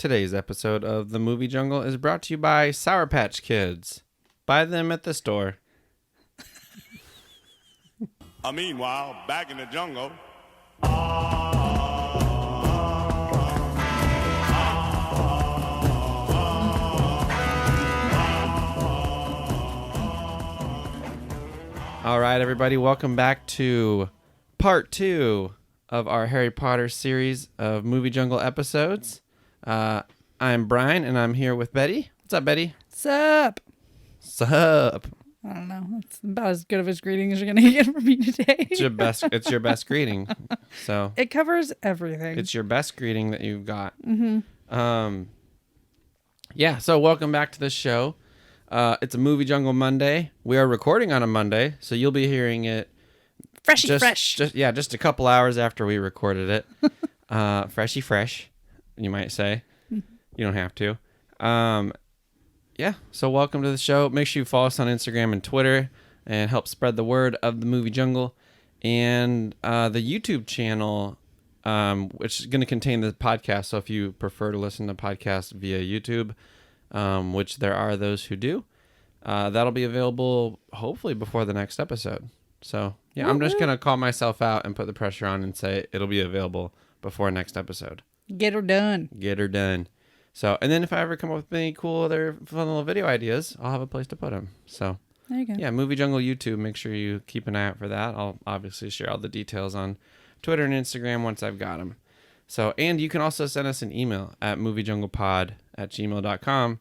Today's episode of The Movie Jungle is brought to you by Sour Patch Kids. Buy them at the store. Meanwhile, back in the jungle. All right, everybody, welcome back to part 2 of our Harry Potter series of Movie Jungle episodes. I'm Brian, and I'm here with Betty. What's up, Betty? Sup? Sup? I don't know. That's about as good of a greeting as you're going to get from me today. It's your best greeting. So it covers everything. it's your best greeting that you've got. Mm-hmm. Yeah, so welcome back to the show. It's a Movie Jungle Monday. We are recording on a Monday, so you'll be hearing it fresh. just a couple hours after we recorded it. Freshy fresh, you might say. You don't have to. Yeah, so welcome to the show. Make sure you follow us on Instagram and Twitter and help spread the word of the Movie Jungle. And the YouTube channel, which is going to contain the podcast. So if you prefer to listen to podcasts via YouTube, which there are those who do, that'll be available hopefully before the next episode. So yeah, I'm just going to call myself out and put the pressure on and say it'll be available before next episode. Get her done. Get her done. So, and then if I ever come up with any cool other fun little video ideas, I'll have a place to put them. So there you go. Yeah, Movie Jungle YouTube. Make sure you keep an eye out for that. I'll obviously share all the details on Twitter and Instagram once I've got them. So, and you can also send us an email at moviejunglepod@gmail.com,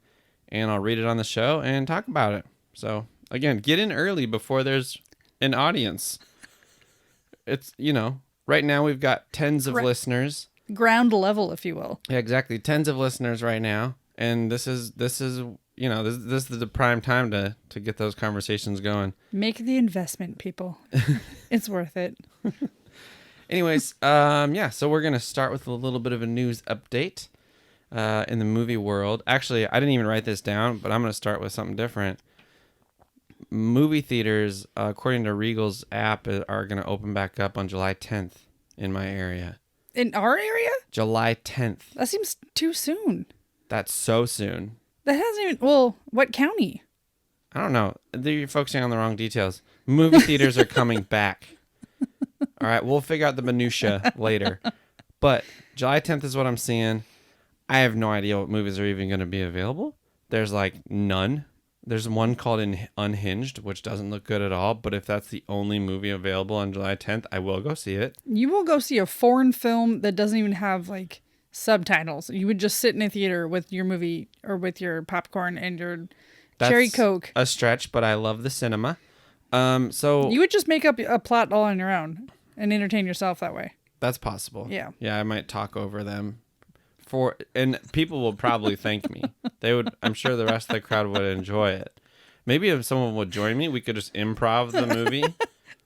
and I'll read it on the show and talk about it. So, again, get in early before there's an audience. It's, right now we've got tens of listeners. Ground level, if you will. Yeah, exactly. Tens of listeners right now. And this is this is the prime time to get those conversations going. Make the investment, people. It's worth it. Anyways, so we're going to start with a little bit of a news update in the movie world. Actually, I didn't even write this down, but I'm going to start with something different. Movie theaters, according to Regal's app, are going to open back up on July 10th in my area. In our area? July 10th. That seems too soon. That's so soon. That hasn't even... Well, what county? I don't know. You're focusing on the wrong details. Movie theaters are coming back. All right, we'll figure out the minutia later. But July 10th is what I'm seeing. I have no idea what movies are even going to be available. There's none. There's one called Unhinged, which doesn't look good at all. But if that's the only movie available on July 10th, I will go see it. You will go see a foreign film that doesn't even have subtitles. You would just sit in a theater with your movie or with your popcorn and your cherry Coke. A stretch, but I love the cinema. So you would just make up a plot all on your own and entertain yourself that way. That's possible. Yeah. Yeah, I might talk over them. And people will probably thank me. They would. I'm sure the rest of the crowd would enjoy it. Maybe if someone would join me, we could just improv the movie.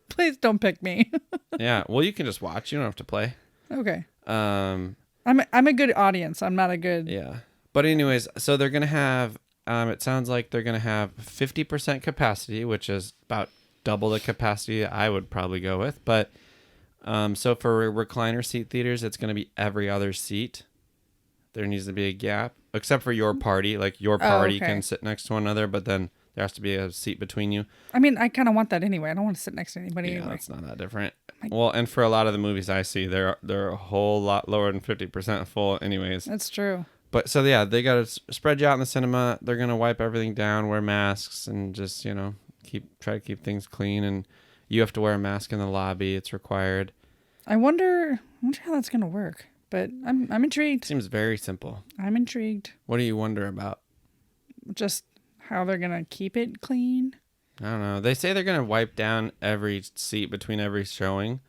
Please don't pick me. Yeah. Well, you can just watch. You don't have to play. Okay. I'm a good audience. I'm not a good. Yeah. But anyways, so they're gonna have. It sounds like they're gonna have 50% capacity, which is about double the capacity I would probably go with. But so for recliner seat theaters, it's gonna be every other seat. There needs to be a gap, except for your party. Your party can sit next to one another, but then there has to be a seat between you. I mean, I kind of want that anyway. I don't want to sit next to anybody anyway. It's not that different. Well, and for a lot of the movies I see, they're a whole lot lower than 50% full anyways. That's true. But so, yeah, they got to spread you out in the cinema. They're going to wipe everything down, wear masks, and just, try to keep things clean. And you have to wear a mask in the lobby. It's required. I wonder how that's going to work. But I'm intrigued. Seems very simple. I'm intrigued. What do you wonder about? Just how they're going to keep it clean. I don't know. They say they're going to wipe down every seat between every showing.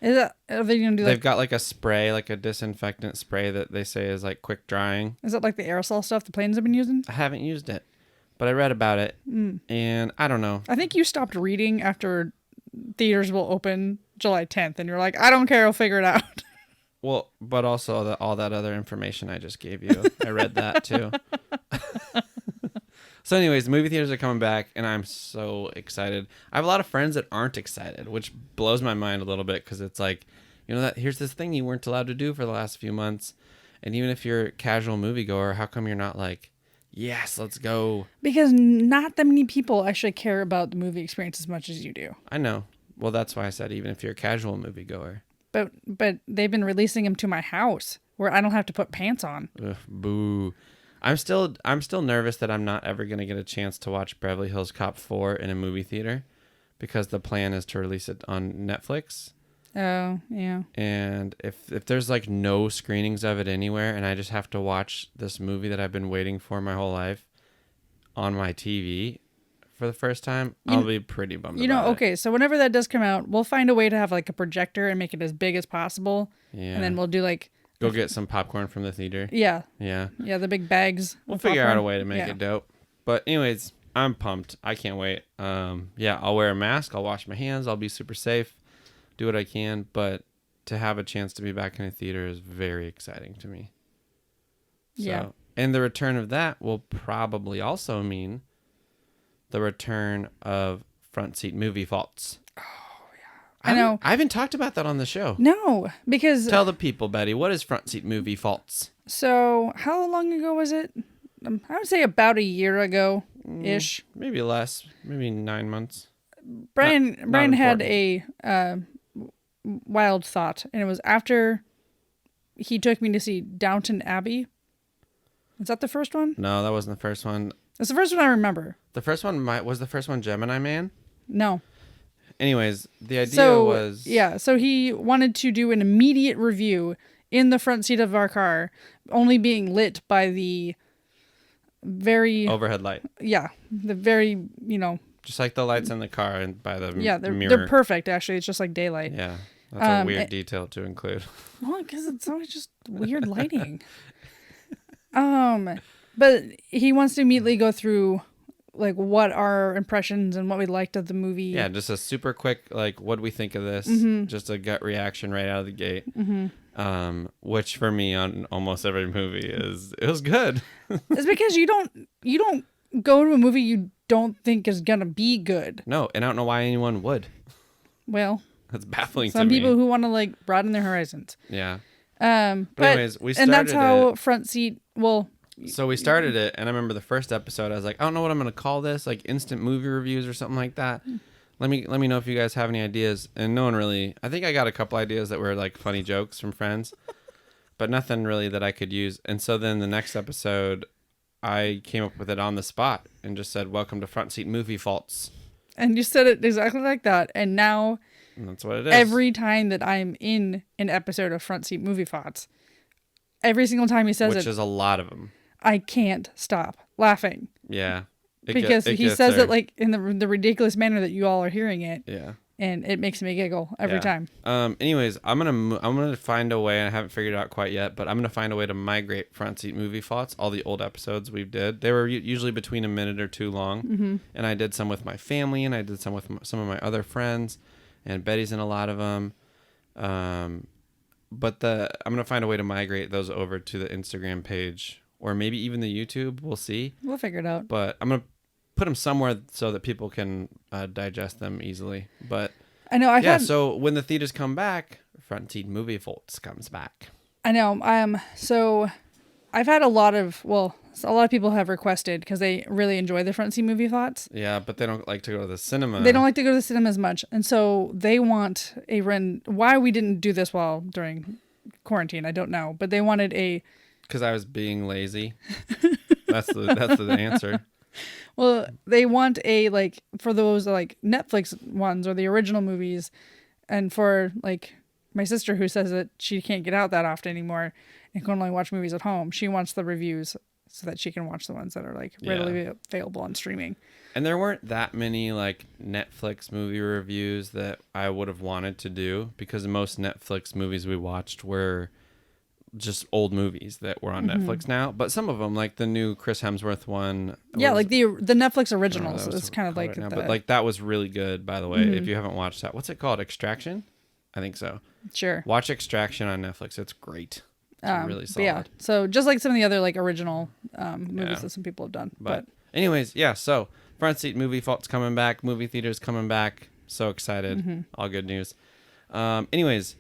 Are they going to do They've got a spray, a disinfectant spray that they say is quick drying. Is that like the aerosol stuff the planes have been using? I haven't used it, but I read about it. And I don't know. I think you stopped reading after theaters will open July 10th and you're like, I don't care, I'll figure it out. Well, but also all that other information I just gave you. I read that too. So anyways, movie theaters are coming back, and I'm so excited. I have a lot of friends that aren't excited, which blows my mind a little bit because it's here's this thing you weren't allowed to do for the last few months. And even if you're a casual moviegoer, how come you're not like, yes, let's go? Because not that many people actually care about the movie experience as much as you do. I know. Well, that's why I said even if you're a casual moviegoer. But they've been releasing them to my house where I don't have to put pants on. Ugh, boo. I'm still nervous that I'm not ever going to get a chance to watch Beverly Hills Cop 4 in a movie theater because the plan is to release it on Netflix. Oh, yeah. And if there's like no screenings of it anywhere and I just have to watch this movie that I've been waiting for my whole life on my TV for the first time, I'll be pretty bummed about it. Okay, so whenever that does come out, we'll find a way to have like a projector and make it as big as possible. Yeah. And then we'll do like... Go get some popcorn from the theater. Yeah. Yeah. Yeah, the big bags. We'll figure out a way to make it dope. But anyways, I'm pumped. I can't wait. Yeah, I'll wear a mask. I'll wash my hands. I'll be super safe. Do what I can. But to have a chance to be back in a theater is very exciting to me. Yeah. So, and the return of that will probably also mean the return of front seat movie faults. I know. I haven't talked about that on the show. No, because... Tell the people, Betty, what is front seat movie faults? So, how long ago was it? I would say about a year ago-ish. Maybe less. Maybe 9 months. Brian had a wild thought, and it was after he took me to see Downton Abbey. Is that the first one? No, that wasn't the first one. That's the first one I remember. The first one was the first one Gemini Man? No. Anyways, the idea was... Yeah, so he wanted to do an immediate review in the front seat of our car, only being lit by the very... overhead light. Yeah, the very, Just like the lights in the car and by the mirror. They're perfect, actually. It's just like daylight. Yeah, that's a weird detail to include. Well, because it's always just weird lighting. But he wants to immediately go through... like what our impressions and what we liked of the movie. Yeah, just a super quick, like, what do we think of this? Mm-hmm. Just a gut reaction right out of the gate. Mm-hmm. Which for me on almost every movie it was good. It's because you don't go to a movie you don't think is gonna be good. No, and I don't know why anyone would. Well, that's baffling to me. Some people who want to like broaden their horizons. Yeah. But anyways, we started and that's how front seat. Well. So we started it, and I remember the first episode. I was like, I don't know what I'm gonna call this, like instant movie reviews or something like that. Let me know if you guys have any ideas. And no one really. I think I got a couple ideas that were like funny jokes from friends, but nothing really that I could use. And so then the next episode, I came up with it on the spot and just said, "Welcome to Front Seat Movie Faults." And you said it exactly like that. And now, and that's what it is. Every time that I'm in an episode of Front Seat Movie Faults, every single time he says which is a lot of them. I can't stop laughing. Yeah. Because he says it like in the ridiculous manner that you all are hearing it. Yeah. And it makes me giggle every time. Anyways, I'm gonna find a way. I haven't figured it out quite yet, but I'm gonna find a way to migrate front seat movie thoughts. All the old episodes we did, they were usually between a minute or two long, and I did some with my family, and I did some with some of my other friends, and Betty's in a lot of them. But I'm gonna find a way to migrate those over to the Instagram page. Or maybe even the YouTube. We'll see. We'll figure it out. But I'm going to put them somewhere so that people can digest them easily. But I know. So when the theaters come back, Front Seat Movie Faults comes back. I know. So I've had a lot of people have requested because they really enjoy the Front Seat Movie Thoughts. Yeah, but they don't like to go to the cinema. They don't like to go to the cinema as much. And so they want why we didn't do this during quarantine, I don't know. But they wanted because I was being lazy. That's the answer. Well, they want for those like Netflix ones or the original movies, and for like my sister who says that she can't get out that often anymore and can only watch movies at home. She wants the reviews so that she can watch the ones that are like readily available on streaming. And there weren't that many like Netflix movie reviews that I would have wanted to do because most Netflix movies we watched were just old movies that were on Netflix now, but some of them, like the new Chris Hemsworth one, like the Netflix originals. It's kind of like right now, but like that was really good. By the way, if you haven't watched that, what's it called? Extraction, I think so. Sure, watch Extraction on Netflix. It's great. It's really solid. Yeah, so just like some of the other like original movies that some people have done. But anyways, so Front Seat Movie Faults coming back, movie theaters coming back. So excited! All good news. Anyways.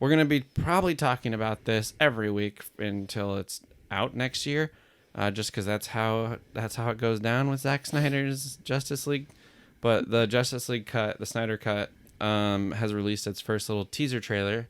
we're going to be probably talking about this every week until it's out next year, just because that's how it goes down with Zack Snyder's Justice League. But the Justice League cut, the Snyder cut, has released its first little teaser trailer.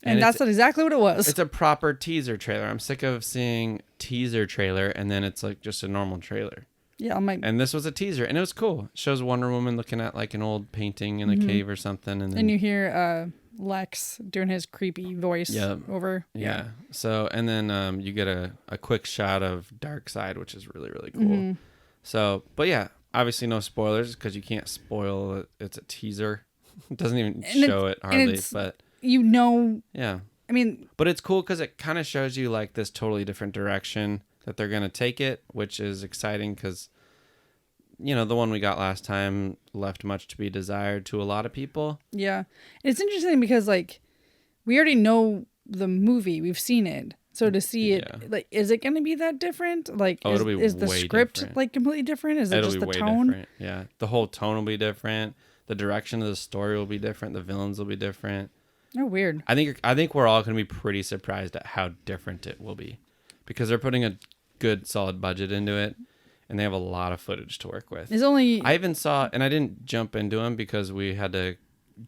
And that's exactly what it was. It's a proper teaser trailer. I'm sick of seeing teaser trailer and then it's like just a normal trailer. Yeah, and this was a teaser, and it was cool. It shows Wonder Woman looking at like an old painting in a cave or something, and then you hear Lex doing his creepy voice over. Yeah. So and then you get a quick shot of Darkseid, which is really really cool. So, but yeah, obviously no spoilers because you can't spoil it. It's a teaser. It doesn't even show it hardly, but yeah. I mean, but it's cool because it kind of shows you like this totally different direction that they're going to take it, which is exciting because, you know, the one we got last time left much to be desired to a lot of people. Yeah. It's interesting because, like, we already know the movie. We've seen it. So to see it, like, is it going to be that different? Like, is the script, different. Like, completely different? Is it just the tone? Different. Yeah. The whole tone will be different. The direction of the story will be different. The villains will be different. Oh, weird. I think we're all going to be pretty surprised at how different it will be because they're putting a good solid budget into it and they have a lot of footage to work with. I even saw, and I didn't jump into them because we had to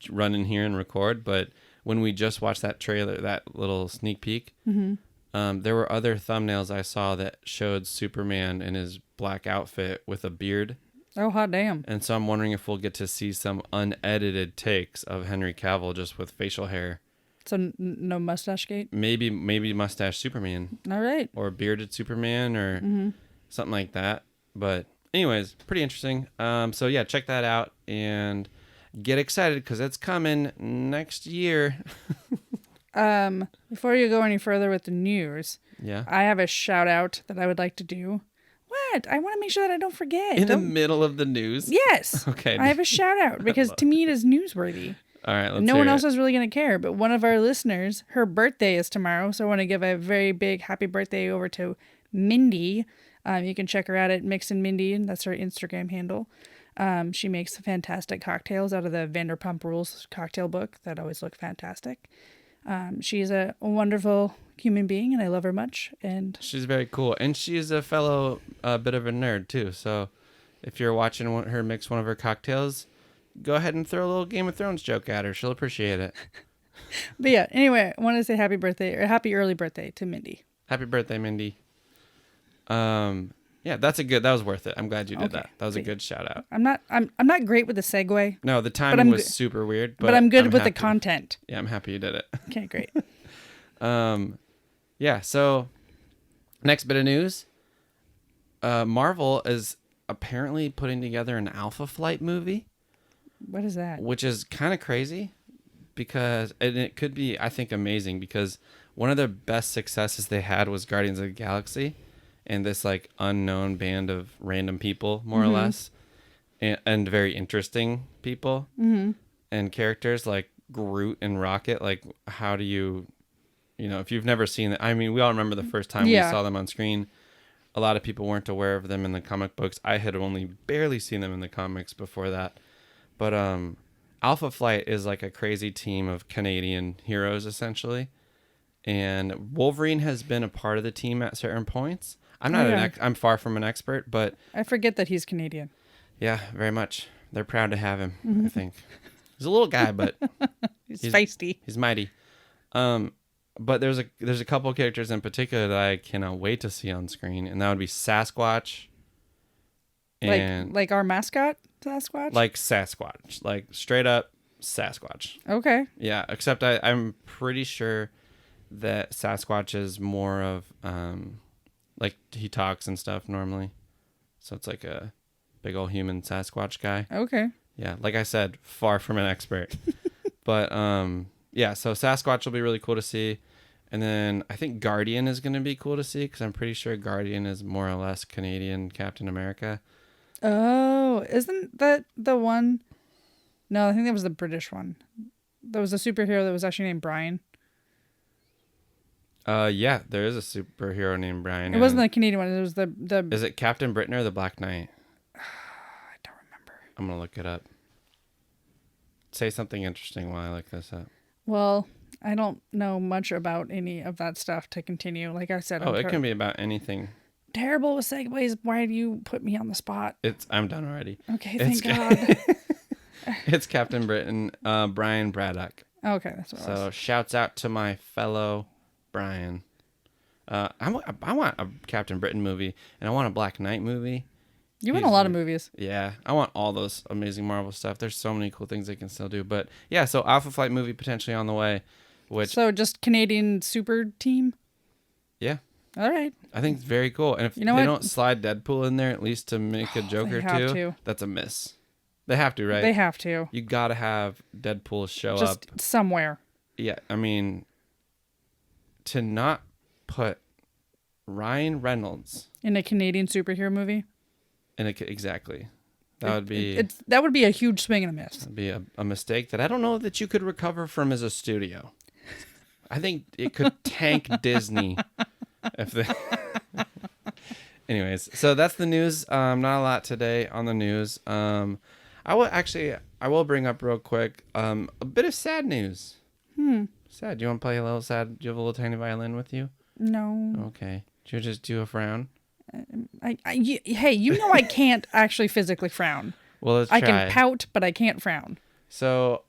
run in here and record, but when we just watched that trailer, that little sneak peek, there were other thumbnails I saw that showed Superman in his black outfit with a beard. Oh, hot damn. And so I'm wondering if we'll get to see some unedited takes of Henry Cavill just with facial hair. So no mustache gate? Maybe mustache Superman. All right. Or bearded Superman or something like that. But anyways, pretty interesting. So yeah, check that out and get excited because it's coming next year. Before you go any further with the news, yeah, I have a shout out that I would like to do. What? I want to make sure that I don't forget. The middle of the news? Yes. Okay. I have a shout out because to me it is newsworthy. All right, let's no one else is really going to care, but one of our listeners, her birthday is tomorrow, so I want to give a very big happy birthday over to Mindy. You can check her out at Mix and Mindy, and that's her Instagram handle. She makes fantastic cocktails out of the Vanderpump Rules cocktail book that always look fantastic. She's a wonderful human being, and I love her much. And she's very cool, and she's a fellow bit of a nerd too. So if you're watching her mix one of her cocktails, go ahead and throw a little Game of Thrones joke at her. She'll appreciate it. But yeah, anyway, I want to say happy birthday or happy early birthday to Mindy. Happy birthday, Mindy. Yeah, that was worth it. I'm glad you did that. That was a good shout out. I'm not great with the segue. No, the timing was super weird, but I'm good with the content. Yeah, I'm happy you did it. Okay, great. Yeah, so next bit of news. Marvel is apparently putting together an Alpha Flight movie. What is that? Which is kind of crazy because and it could be, I think, amazing because one of their best successes they had was Guardians of the Galaxy and this like unknown band of random people, more or less, and very interesting people and characters like Groot and Rocket. Like, how do you know, if you've never seen it, I mean, we all remember the first time we saw them on screen. A lot of people weren't aware of them in the comic books. I had only barely seen them in the comics before that. But Alpha Flight is like a crazy team of Canadian heroes, essentially. And Wolverine has been a part of the team at certain points. I'm not I'm far from an expert, but I forget that he's Canadian. Yeah, very much. They're proud to have him, I think. He's a little guy, but he's feisty. He's mighty. But there's a couple of characters in particular that I cannot wait to see on screen, and that would be Sasquatch. And like our mascot, Sasquatch? Like Sasquatch. Like straight up Sasquatch. Okay. Yeah, except I'm pretty sure that Sasquatch is more of like he talks and stuff normally. So it's like a big old human Sasquatch guy. Okay. Yeah, like I said, far from an expert. But yeah, so Sasquatch will be really cool to see. And then I think Guardian is going to be cool to see because I'm pretty sure Guardian is more or less Canadian Captain America. Oh, isn't that the one? No, I think that was the British one. There was a superhero that was actually named Brian. Yeah, there is a superhero named Brian. It wasn't the Canadian one. It was the. Is it Captain Britain or the Black Knight? I don't remember. I'm going to look it up. Say something interesting while I look this up. Well, I don't know much about any of that stuff to continue. Like I said, Oh, it can be about anything. Terrible with segues. Why do you put me on the spot? I'm done already. Okay, thank God. It's Captain Britain, Brian Braddock. Okay, that's what it was. So shouts out to my fellow Brian. I want a Captain Britain movie, and I want a Black Knight movie. You want a lot of movies. Yeah, I want all those amazing Marvel stuff. There's so many cool things they can still do. But yeah, so Alpha Flight movie potentially on the way. So just Canadian super team? Yeah. All right. I think it's very cool. And if they don't slide Deadpool in there at least to make a joke or two, that's a miss. They have to, right? They have to. You got to have Deadpool show just up. somewhere. Yeah, I mean, to not put Ryan Reynolds in a Canadian superhero movie? Exactly. That would be a huge swing and a miss. That'd be a mistake that I don't know that you could recover from as a studio. I think it could tank Disney if they. Anyways, so that's the news. Not a lot today on the news. I will bring up real quick a bit of sad news. Sad. Do you want to play a little sad? Do you have a little tiny violin with you? No. Okay. Do you just do a frown? Hey, you know I can't actually physically frown. Well, let's try. I can pout, but I can't frown. So,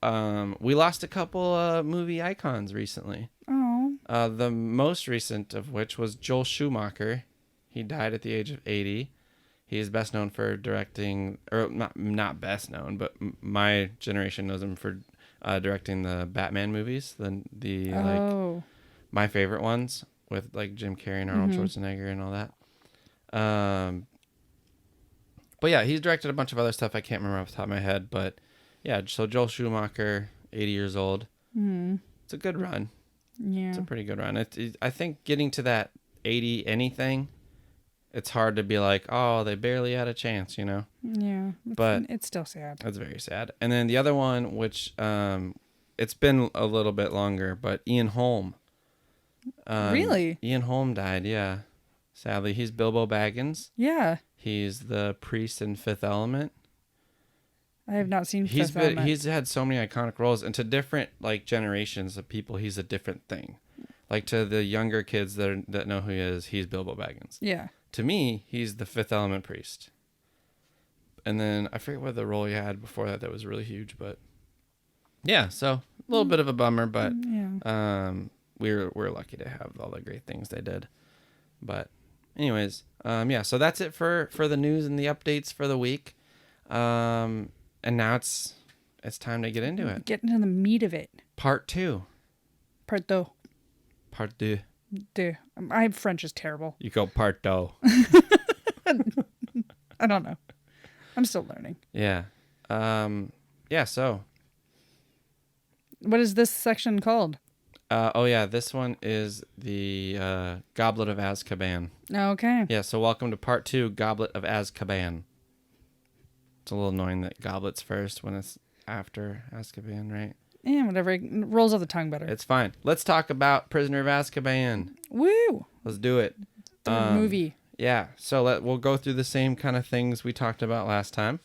we lost a couple movie icons recently. Oh. The most recent of which was Joel Schumacher. He died at the age of 80. He is best known for directing, or not best known, but my generation knows him for directing the Batman movies, like my favorite ones with like Jim Carrey and Arnold Schwarzenegger and all that. But yeah, he's directed a bunch of other stuff I can't remember off the top of my head, but yeah, so Joel Schumacher, 80 years old. It's a good run. Yeah. It's a pretty good run. I think getting to that 80 anything, it's hard to be like, oh, they barely had a chance, you know? Yeah. But it's still sad. That's very sad. And then the other one, which it's been a little bit longer, but Ian Holm. Really? Ian Holm died, yeah. Sadly, he's Bilbo Baggins. Yeah. He's the priest in Fifth Element. I have not seen Fifth Element. He's had so many iconic roles, and to different like generations of people, he's a different thing. Like to the younger kids that know who he is, he's Bilbo Baggins. Yeah. To me, he's the Fifth Element priest. And then I forget what the role he had before that was really huge, but yeah, so a little bit of a bummer, but we're lucky to have all the great things they did. But anyways, yeah, so that's it for the news and the updates for the week. And now it's time to get into it. Get into the meat of it. Part 2. Part 2. Part 2. My French is terrible. You go part 2. I don't know. I'm still learning. Yeah. Yeah, so. What is this section called? This one is the Goblet of Azkaban. Okay. Yeah, so welcome to part 2, Goblet of Azkaban. It's a little annoying that Goblet's first when it's after Azkaban, right? Yeah, whatever. It rolls off the tongue better. It's fine. Let's talk about Prisoner of Azkaban. Woo! Let's do it. The movie. Yeah, so we'll go through the same kind of things we talked about last time.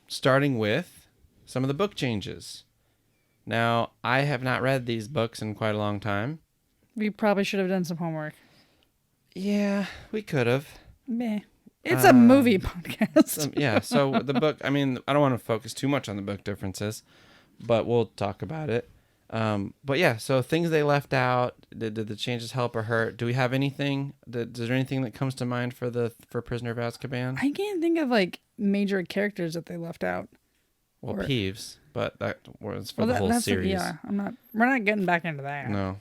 Starting with some of the book changes. Now, I have not read these books in quite a long time. We probably should have done some homework. Yeah, we could have. Meh. It's a movie podcast. Yeah, so the book, I mean, I don't want to focus too much on the book differences, but we'll talk about it. But yeah, so things they left out, did the changes help or hurt? Do we have anything? Is there anything that comes to mind for Prisoner of Azkaban? I can't think of like major characters that they left out. Well, Peeves, but that was for the whole series. Yeah, we're not getting back into that. No.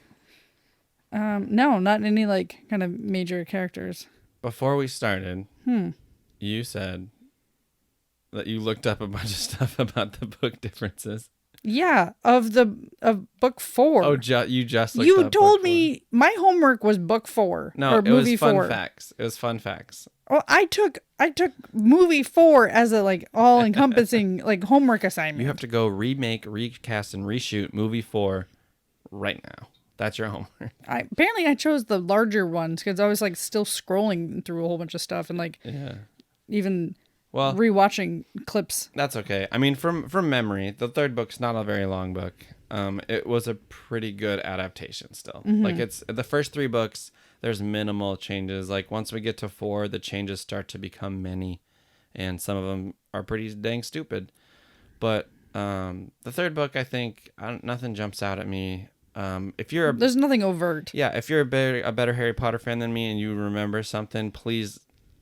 No, not any like kind of major characters. Before we started, you said that you looked up a bunch of stuff about the book differences. Yeah, of book 4. Oh, you just looked up You told book me 4. my homework was book 4. No, or movie 4. It was fun facts. It was fun facts. Well, I took movie 4 as a like all encompassing like homework assignment. You have to go remake, recast, and reshoot movie 4 right now. That's your homework. Apparently I chose the larger ones because I was like still scrolling through a whole bunch of stuff and like even rewatching clips. That's okay. I mean, from memory, the third book's not a very long book. it was a pretty good adaptation still. Like it's the first 3 books, there's minimal changes. Like once we get to 4, the changes start to become many, and some of them are pretty dang stupid. But the 3rd book, I think nothing jumps out at me. If you're there's nothing overt. Yeah, if you're a better Harry Potter fan than me and you remember something, please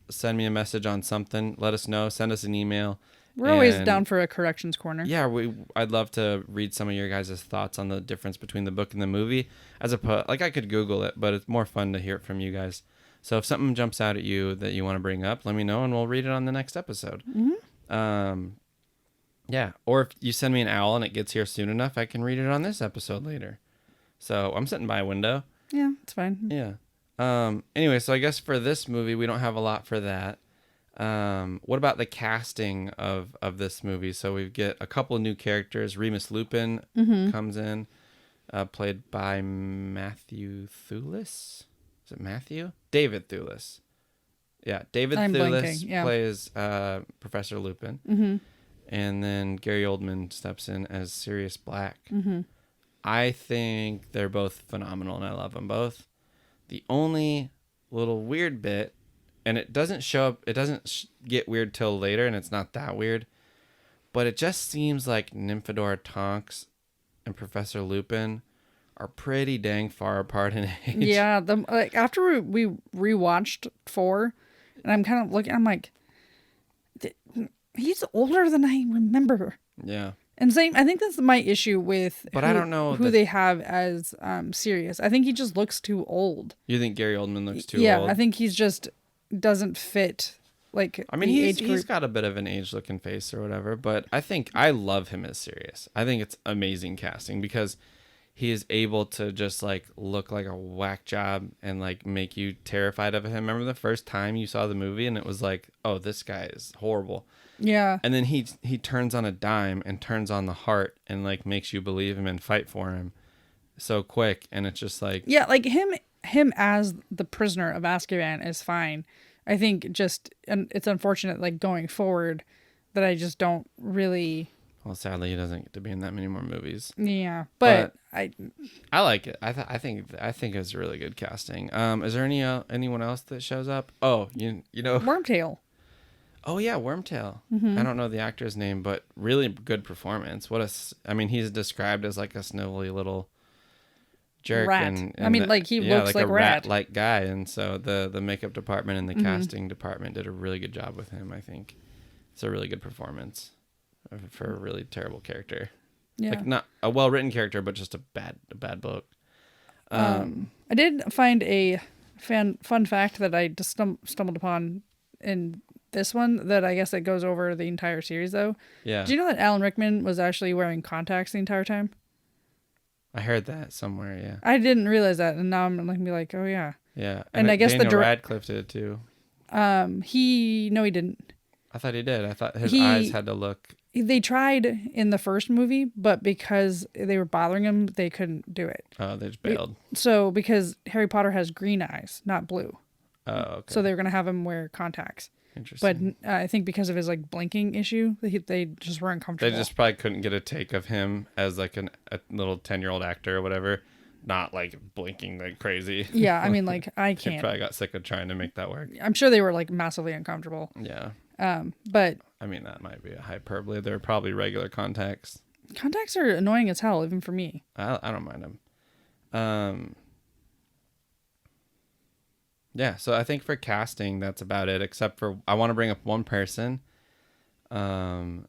send me a message on something. Let us know. Send us an email. We're always down for a corrections corner. Yeah, I'd love to read some of your guys' thoughts on the difference between the book and the movie. Like I could Google it, but it's more fun to hear it from you guys. So if something jumps out at you that you want to bring up, let me know and we'll read it on the next episode. Yeah, or if you send me an owl and it gets here soon enough, I can read it on this episode later. So I'm sitting by a window. Yeah, it's fine. Yeah. Anyway, so I guess for this movie, we don't have a lot for that. What about the casting of this movie? So we get a couple of new characters. Remus Lupin comes in, played by Matthew Thewlis. Is it Matthew? David Thewlis. Yeah, David Thewlis plays Professor Lupin. And then Gary Oldman steps in as Sirius Black. I think they're both phenomenal, and I love them both. The only little weird bit, and it doesn't show up, it doesn't get weird till later, and it's not that weird, but it just seems like Nymphadora Tonks and Professor Lupin are pretty dang far apart in age. Yeah, after we rewatched 4, and I'm kind of looking, I'm like, he's older than I remember. Yeah. And same, I think that's my issue with I don't know who they have as Sirius. I think he just looks too old. You think Gary Oldman looks too old? Yeah, I think he's just doesn't fit. Like, I mean, he's got a bit of an age-looking face or whatever, but I love him as Sirius. I think it's amazing casting because he is able to just like look like a whack job and like make you terrified of him. Remember the first time you saw the movie and it was like, oh, this guy is horrible. Yeah. And then he turns on a dime and turns on the heart and like makes you believe him and fight for him so quick. And it's just like, yeah, like him as the prisoner of Azkaban is fine. I think just, and it's unfortunate like going forward that I just don't really. Well, sadly, he doesn't get to be in that many more movies. Yeah, but I like it. I think it's really good casting. Is there anyone else that shows up? Oh, you know, Wormtail. Oh yeah, Wormtail. I don't know the actor's name, but really good performance. I mean, he's described as like a snivelly little jerk, rat. And I mean, like he looks like a rat like guy, and so the makeup department and the casting department did a really good job with him. I think it's a really good performance for a really terrible character. Yeah, like not a well written character, but just a bad book. I did find a fun fact that I just stumbled upon in this one that I guess it goes over the entire series though. Yeah. Do you know that Alan Rickman was actually wearing contacts the entire time? I heard that somewhere. Yeah. I didn't realize that, and now I'm like, oh yeah. Yeah. And I guess Daniel Radcliffe did too. He didn't. I thought he did. I thought his eyes had to look. They tried in the first movie, but because they were bothering him, they couldn't do it. Oh, they just bailed. So because Harry Potter has green eyes, not blue. Oh, okay. So they were gonna have him wear contacts. Interesting. But I think because of his like blinking issue, they just were uncomfortable. They just probably couldn't get a take of him as like a little 10-year-old actor or whatever, not like blinking like crazy. Yeah, I mean, like I can't. He probably got sick of trying to make that work. I'm sure they were like massively uncomfortable. Yeah. But I mean, that might be a hyperbole. They're probably regular contacts. Contacts are annoying as hell, even for me. I don't mind them. Yeah, so I think for casting, that's about it, except for I want to bring up one person. And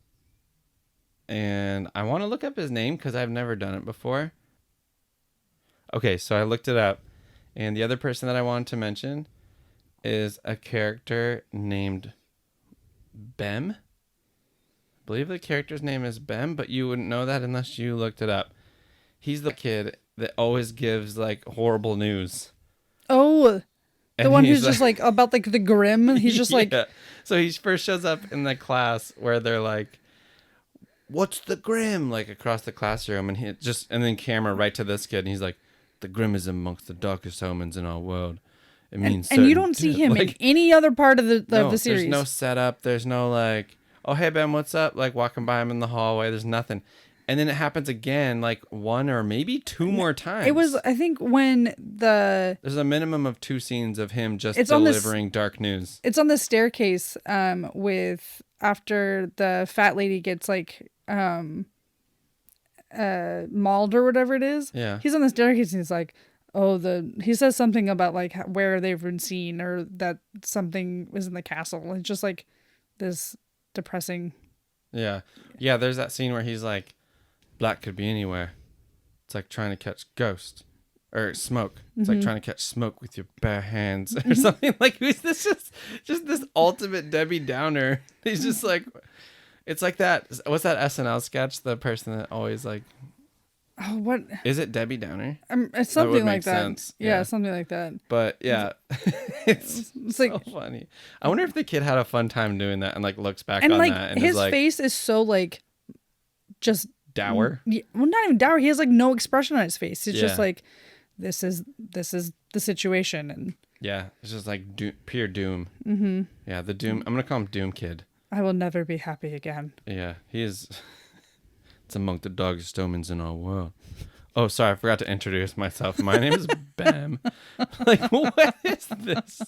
I want to look up his name because I've never done it before. Okay, so I looked it up. And the other person that I wanted to mention is a character named Bem. I believe the character's name is Bem, but you wouldn't know that unless you looked it up. He's the kid that always gives like horrible news. Oh, the one who's just like about like the grim. He's just like. So he first shows up in the class where they're like, "What's the grim?" Like across the classroom, and then camera right to this kid, and he's like, "The grim is amongst the darkest omens in our world." It means and you don't see him in any other part of the series. There's no setup. There's no like, "Oh hey Ben, what's up?" Like walking by him in the hallway. There's nothing. And then it happens again, like one or maybe two more times. It was, I think, when there's a minimum of 2 scenes of him just It's delivering dark news. It's on the staircase with after the fat lady gets like mauled or whatever it is. Yeah. He's on the staircase and he's like, he says something about like where they've been seen or that something was in the castle. It's just like this depressing. Yeah. Yeah, there's that scene where he's like, black could be anywhere. It's like trying to catch ghost or smoke. It's like trying to catch smoke with your bare hands or something. Like, who's this just this ultimate Debbie Downer? He's just like, it's like that. What's that SNL sketch? The person that always like, oh, what is it? Debbie Downer? It's something like that. Sense. Yeah, something like that. But yeah, it's so like funny. I wonder if the kid had a fun time doing that and like looks back and on like that and his is like, face is so like just dour. Well, not even dour. He has like no expression on his face. It's just Yeah. like this is the situation, and Yeah, it's just like pure doom. Mm-hmm. Yeah, the doom. I'm gonna call him Doom Kid. I will never be happy again. Yeah, he is. It's among the darkest omens in our world. Oh, sorry, I forgot to introduce myself. My name is Bam. Like, what is this?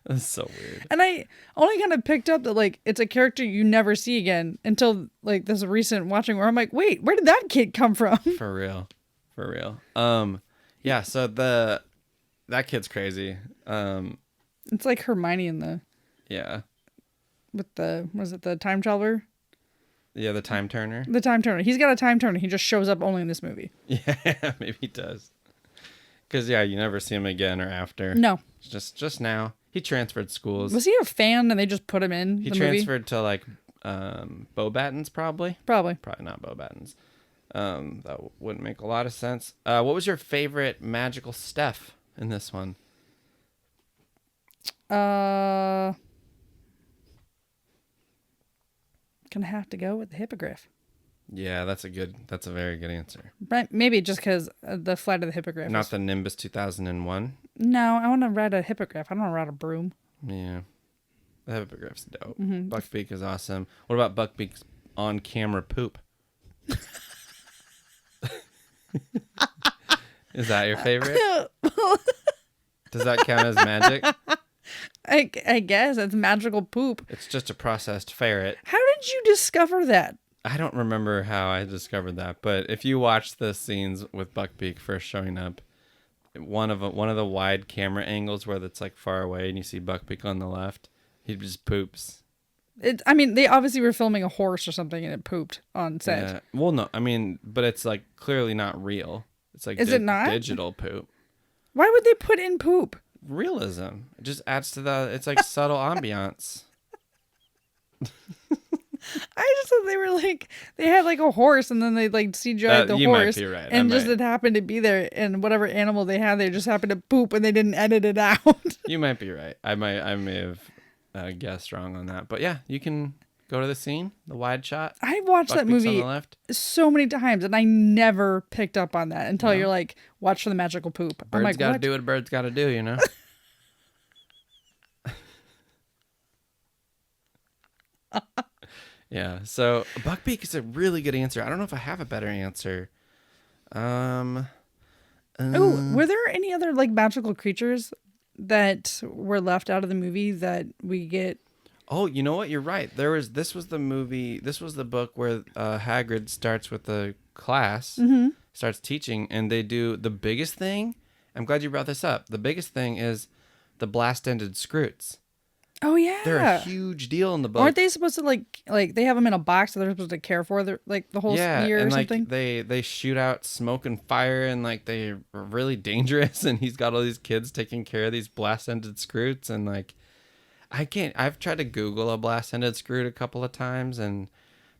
That's so weird. And I only kind of picked up that like it's a character you never see again until like this recent watching where I'm like, wait, where did that kid come from? For real. Yeah. So that kid's crazy. It's like Hermione in the Yeah. with the time traveler? Yeah, the time turner. The time turner. He's got a time turner. He just shows up only in this movie. Yeah, maybe he does. Because yeah, you never see him again or after. No. Just now. He transferred schools. Was he a fan and they just put him in He the transferred to like Beauxbatons probably. Probably Not Beauxbatons. That wouldn't make a lot of sense. What was your favorite magical stuff in this one? Gonna have to go with the hippogriff. Yeah, that's a very good answer. But maybe just because the flight of the hippogriff. Not the Nimbus 2001. No, I want to ride a hippogriff. I don't want to ride a broom. Yeah, the hippogriff's dope. Buckbeak is awesome. What about Buckbeak's on-camera poop? Is that your favorite? Does that count as magic? I guess it's magical poop. It's just a processed ferret. How did you discover that? I don't remember how I discovered that, but if you watch the scenes with Buckbeak first showing up, one of the wide camera angles where it's like far away and you see Buckbeak on the left, he just poops. I mean, they obviously were filming a horse or something and it pooped on set. Yeah. Well, no, I mean, but it's like clearly not real. It's like Is it not? Digital poop. Why would they put in poop? Realism. It just adds to it's like subtle ambiance. I just thought they were like, they had like a horse and then they like CGI'd the you horse. might be right. And just it happened to be there and whatever animal they had, they just happened to poop and they didn't edit it out. You might be right. I may have guessed wrong on that. But yeah, you can go to the scene, the wide shot. I watched that Buckbeak's movie on the left. so many times and I never picked up on that until you're like, watch for the magical poop. I'm Bird's like, got to what? do what a bird's got to do, you know? Yeah, so Buckbeak is a really good answer. I don't know if I have a better answer. Oh, were there any other like magical creatures that were left out of the movie that we get? Oh, you know what? You're right. This was the book where Hagrid starts with the class, starts teaching, and they do the biggest thing. I'm glad you brought this up. The biggest thing is the blast-ended scroots. Oh yeah, They're a huge deal in the book. Aren't they supposed to like they have them in a box that they're supposed to care for the whole year and or like something? they shoot out smoke and fire and like they're really dangerous and he's got all these kids taking care of these blast-ended scroots and like I've tried to Google a blast-ended scroot a couple of times and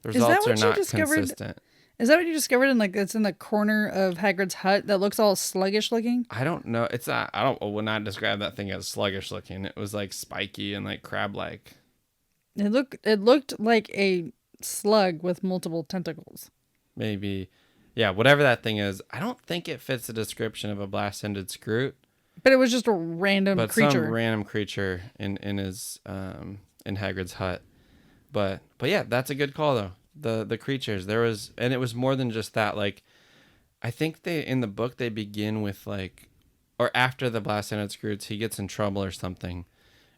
the results are not consistent. Is that what you discovered in like it's in the corner of Hagrid's hut that looks all sluggish looking? I don't know. It's not. I would not describe that thing as sluggish looking. It was like spiky and like crab like. It looked like a slug with multiple tentacles. Maybe, yeah. Whatever that thing is, I don't think it fits the description of a blast-ended scroot. But it was just a random creature. Some random creature in his in Hagrid's hut. But yeah, that's a good call though. the creatures. There was, and it was more than just that. Like, I think in the book they begin with like, or after the blast-handed Scrooge, he gets in trouble or something,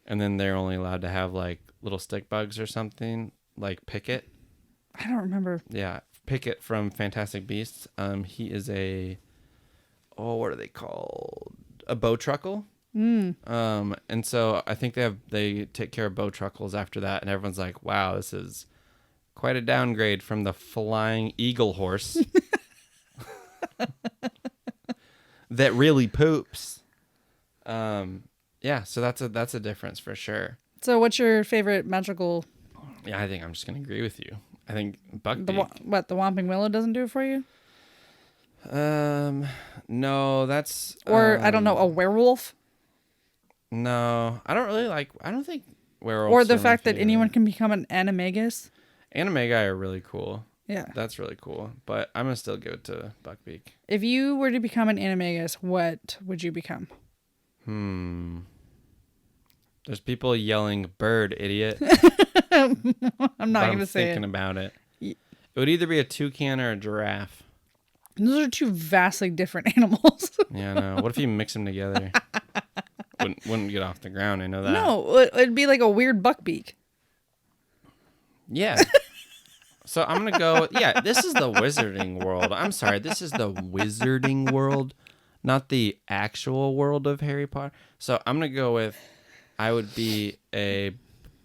and then they're only allowed to have like little stick bugs or something, like Pickett. I don't remember. Yeah, Pickett from Fantastic Beasts. He is what are they called? A bowtruckle. And so I think they take care of bowtruckles after that, and everyone's like, wow, this is quite a downgrade from the flying eagle horse that really poops. Yeah, so that's a difference for sure. So what's your favorite magical? Yeah, I think I'm just gonna agree with you. I think Buckbeak. The Whomping Willow doesn't do it for you? No, that's or I don't know, a werewolf. No, I don't think werewolves. Or the fact that anyone can become an animagus. Animagi are really cool. Yeah, that's really cool. But I'm gonna still give it to Buckbeak. If you were to become an animagus, what would you become? There's people yelling "bird, idiot." I'm not gonna say it. Thinking about it. It would either be a toucan or a giraffe. Those are two vastly different animals. Yeah, no. What if you mix them together? Wouldn't get off the ground. I know that. No, it'd be like a weird buckbeak. Yeah. So I'm gonna go. Yeah, this is the wizarding world. I'm sorry, this is the wizarding world, not the actual world of Harry Potter. So I'm gonna go with, I would be a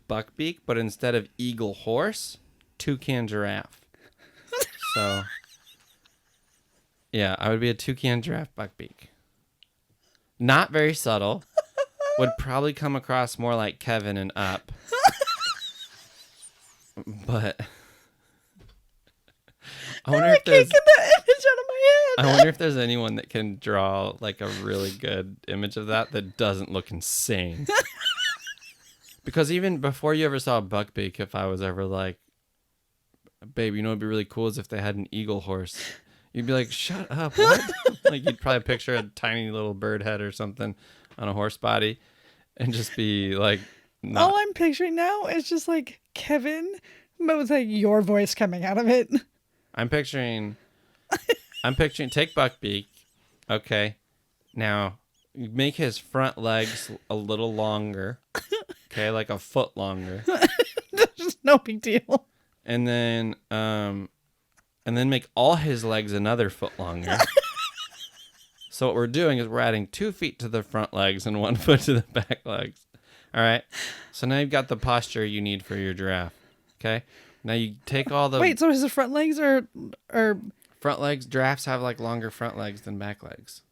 buckbeak, but instead of eagle horse, toucan giraffe. So yeah, I would be a toucan giraffe buckbeak. Not very subtle. Would probably come across more like Kevin and Up. But I wonder if there's get that image out of my head. I wonder if there's anyone that can draw like a really good image of that doesn't look insane. Because even before you ever saw Buckbeak, if I was ever like, babe, you know what'd be really cool is if they had an eagle horse. You'd be like, shut up, what? Like you'd probably picture a tiny little bird head or something on a horse body and just be like, all I'm picturing now is just like Kevin, but with like your voice coming out of it. I'm picturing take Buckbeak. Okay. Now make his front legs a little longer. Okay, like a foot longer. Just no big deal. And then make all his legs another foot longer. So what we're doing is we're adding 2 feet to the front legs and 1 foot to the back legs. All right. So now you've got the posture you need for your giraffe. Okay. Now you take all the... Wait, so is the front legs or... Front legs, giraffes have like longer front legs than back legs.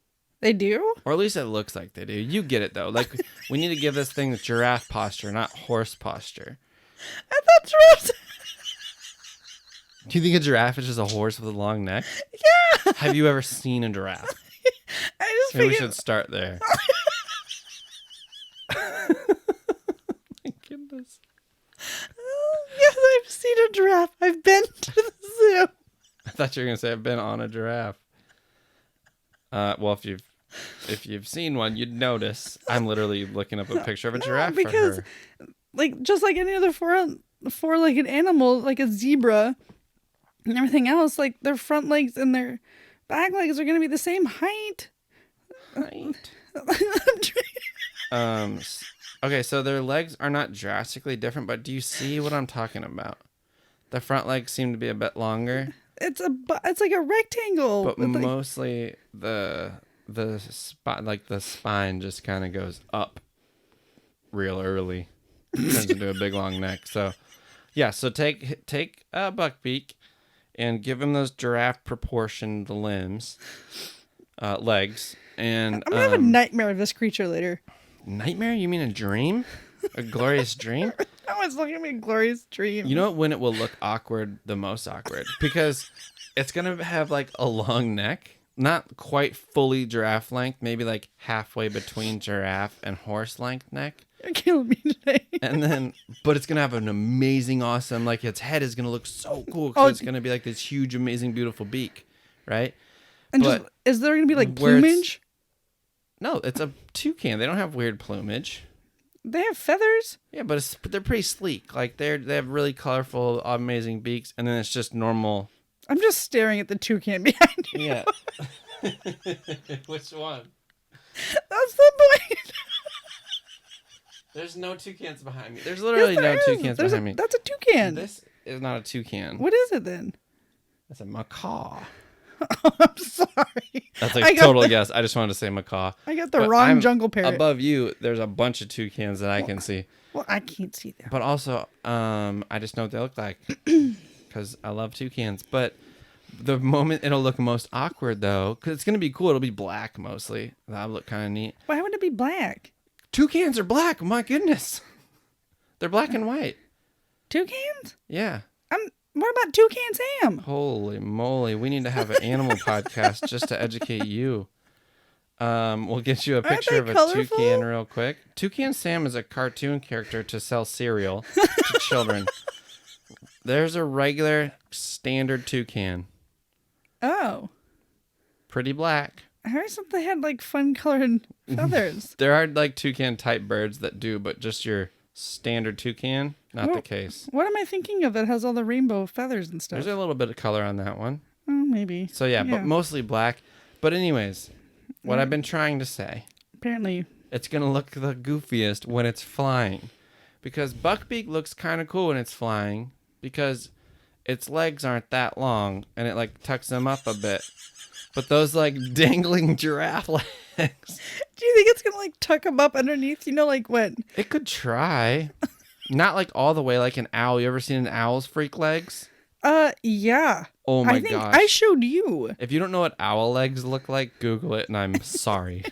They do? Or at least it looks like they do. You get it though. Like we need to give this thing the giraffe posture, not horse posture. I thought giraffes... Do you think a giraffe is just a horse with a long neck? Yeah. Have you ever seen a giraffe? I just Maybe we should start there. My goodness. Yes, I've seen a giraffe. I've been to the zoo. I thought you were gonna say I've been on a giraffe. Well, if you've seen one, you'd notice. I'm literally looking up a picture of a giraffe because, for her. Like, just like any other four-legged animal, like a zebra and everything else, like their front legs and their back legs are gonna be the same height. Okay, so their legs are not drastically different, but do you see what I'm talking about? The front legs seem to be a bit longer. It's like a rectangle, but mostly the spine just kind of goes up real early, turns into a big long neck. So yeah, so take a Buckbeak and give him those giraffe proportioned legs, and I'm gonna have a nightmare of this creature later. Nightmare? You mean a dream? A glorious dream? That was looking at me a glorious dream. You know when it will look awkward, the most awkward? Because it's going to have like a long neck. Not quite fully giraffe length. Maybe like halfway between giraffe and horse length neck. You're killing me today. And then, but it's going to have an amazing, awesome, like its head is going to look so cool. Because it's going to be like this huge, amazing, beautiful beak. Right? And is there going to be like plumage? No, it's a toucan. They don't have weird plumage. They have feathers? Yeah, but they're pretty sleek. Like they have really colorful, amazing beaks, and then it's just normal. I'm just staring at the toucan behind you. Yeah. Which one? That's the point. There's no toucans behind me. There's literally no toucans behind me. That's a toucan. This is not a toucan. What is it then? That's a macaw. Oh, I'm sorry. That's a total guess. I just wanted to say macaw. I got the wrong jungle parrot. Above you, there's a bunch of toucans that I can see. Well, I can't see them. But also, I just know what they look like because I love toucans. But the moment it'll look most awkward, though, because it's going to be cool. It'll be black mostly. That'll look kind of neat. Why would it be black? Toucans are black. My goodness. They're black and white. Toucans? Yeah. What about Toucan Sam? Holy moly. We need to have an animal podcast just to educate you. We'll get you a picture of a toucan real quick. Toucan Sam is a cartoon character to sell cereal to children. There's a regular standard toucan. Oh. Pretty black. I always thought they had like fun colored feathers. There are like toucan type birds that do, but just your standard toucan, not the case. What am I thinking of that has all the rainbow feathers and stuff? There's a little bit of color on that one. Oh, maybe. So yeah, but mostly black. But anyways, what I've been trying to say. Apparently. It's going to look the goofiest when it's flying. Because buckbeak looks kind of cool when it's flying. Because its legs aren't that long. And it like tucks them up a bit. But those like dangling giraffe legs. Do you think it's going to like tuck them up underneath? You know, like what? It could try. Not like all the way like an owl. You ever seen an owl's freak legs? Yeah. Oh my I think gosh. I showed you. If you don't know what owl legs look like, Google it and I'm sorry.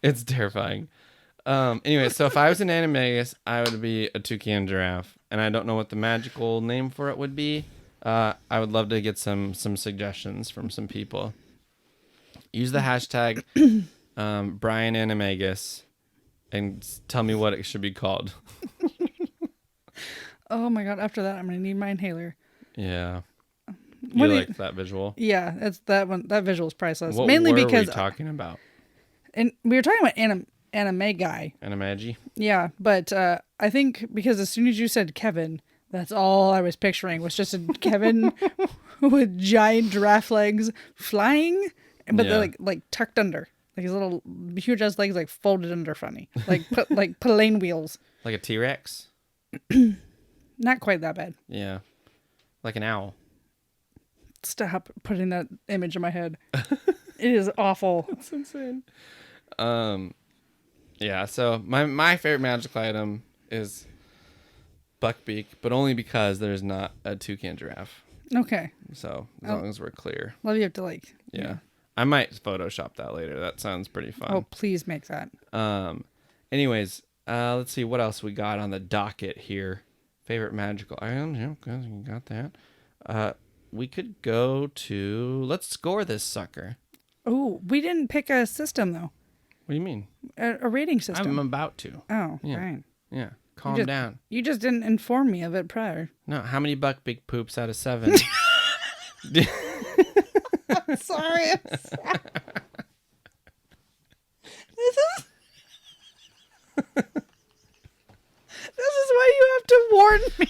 It's terrifying. Anyway, so if I was an animagus, I would be a toucan giraffe. And I don't know what the magical name for it would be. I would love to get some suggestions from some people. Use the hashtag Brian Animagus and tell me what it should be called. Oh my god! After that, I'm gonna need my inhaler. Yeah, you like that visual? Yeah, it's that one. That visual is priceless. What Mainly were because we talking about? And we were talking about anime guy. Animagi? Yeah, but I think because as soon as you said Kevin, that's all I was picturing was just a Kevin with giant giraffe legs flying, but they're like tucked under. Like his little huge ass legs like folded under funny. Like like plane wheels. Like a T-Rex? Not quite that bad. Yeah. Like an owl. Stop putting that image in my head. It is awful. That's insane. Yeah, so my favorite magical item is buckbeak, but only because there's not a toucan giraffe. Okay. So as long as we're clear. Well, you have to like. Yeah. I might Photoshop that later. That sounds pretty fun. Oh, please make that. Anyways, let's see what else we got on the docket here. Favorite magical items. Yeah, you got that. We could go to... Let's score this sucker. Oh, we didn't pick a system, though. What do you mean? A rating system. I'm about to. Oh, yeah. fine. Yeah, calm down. You just didn't inform me of it prior. No, how many buckbeak poops out of 7? I'm sorry. This is why you have to warn me.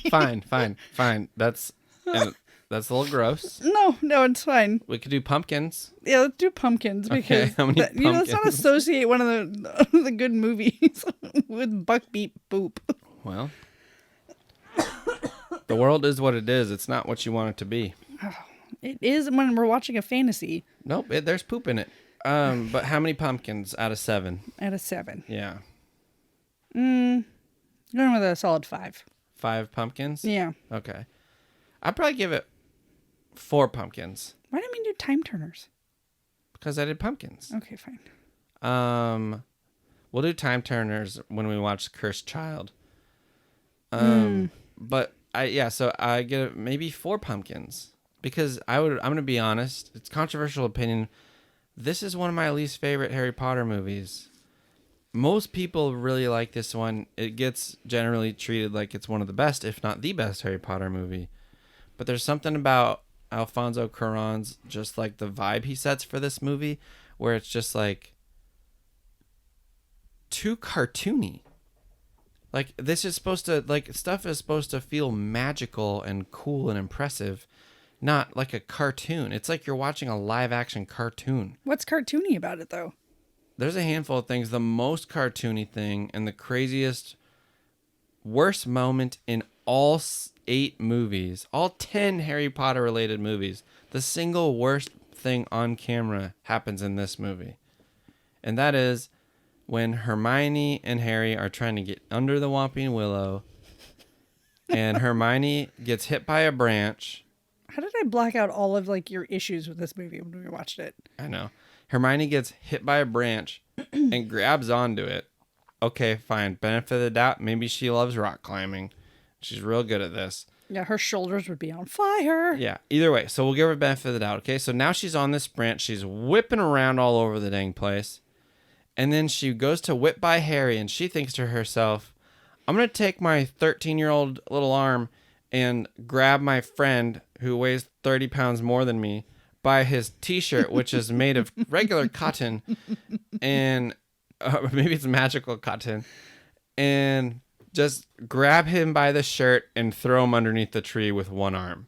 Fine. That's a little gross. No, it's fine. We could do pumpkins. Yeah, let's do pumpkins because how many pumpkins? let's not associate one of the good movies with buckbeak poop. Well, the world is what it is. It's not what you want it to be. It is when we're watching a fantasy. Nope, there's poop in it. But how many pumpkins out of 7? Out of 7. Yeah. Going with a solid 5. 5 pumpkins? Yeah. Okay. I'd probably give it 4 pumpkins. Why didn't we do time turners? Because I did pumpkins. Okay, fine. We'll do time turners when we watch Cursed Child. But so I get maybe 4 pumpkins. Because I'm gonna be honest, it's controversial opinion. This is one of my least favorite Harry Potter movies. Most people really like this one. It gets generally treated like it's one of the best, if not the best Harry Potter movie. But there's something about Alfonso Cuarón's, just like the vibe he sets for this movie, where it's just like, too cartoony. Like, this is supposed to, like, stuff is supposed to feel magical and cool and impressive, not like a cartoon. It's like you're watching a live action cartoon. What's cartoony about it, though? There's a handful of things. The most cartoony thing and the craziest, worst moment in all 8 movies, all 10 Harry Potter related movies, the single worst thing on camera happens in this movie. And that is when Hermione and Harry are trying to get under the Whomping Willow, and Hermione gets hit by a branch. How did I black out all of like your issues with this movie when we watched it? I know. Hermione gets hit by a branch and grabs onto it. Okay, fine. Benefit of the doubt. Maybe she loves rock climbing. She's real good at this. Yeah, her shoulders would be on fire. Yeah, either way. So we'll give her benefit of the doubt, okay? So now she's on this branch. She's whipping around all over the dang place. And then she goes to whip by Harry, and she thinks to herself, I'm going to take my 13-year-old little arm and grab my friend who weighs 30 pounds more than me by his T-shirt, which is made of regular cotton, and maybe it's magical cotton, and just grab him by the shirt and throw him underneath the tree with one arm.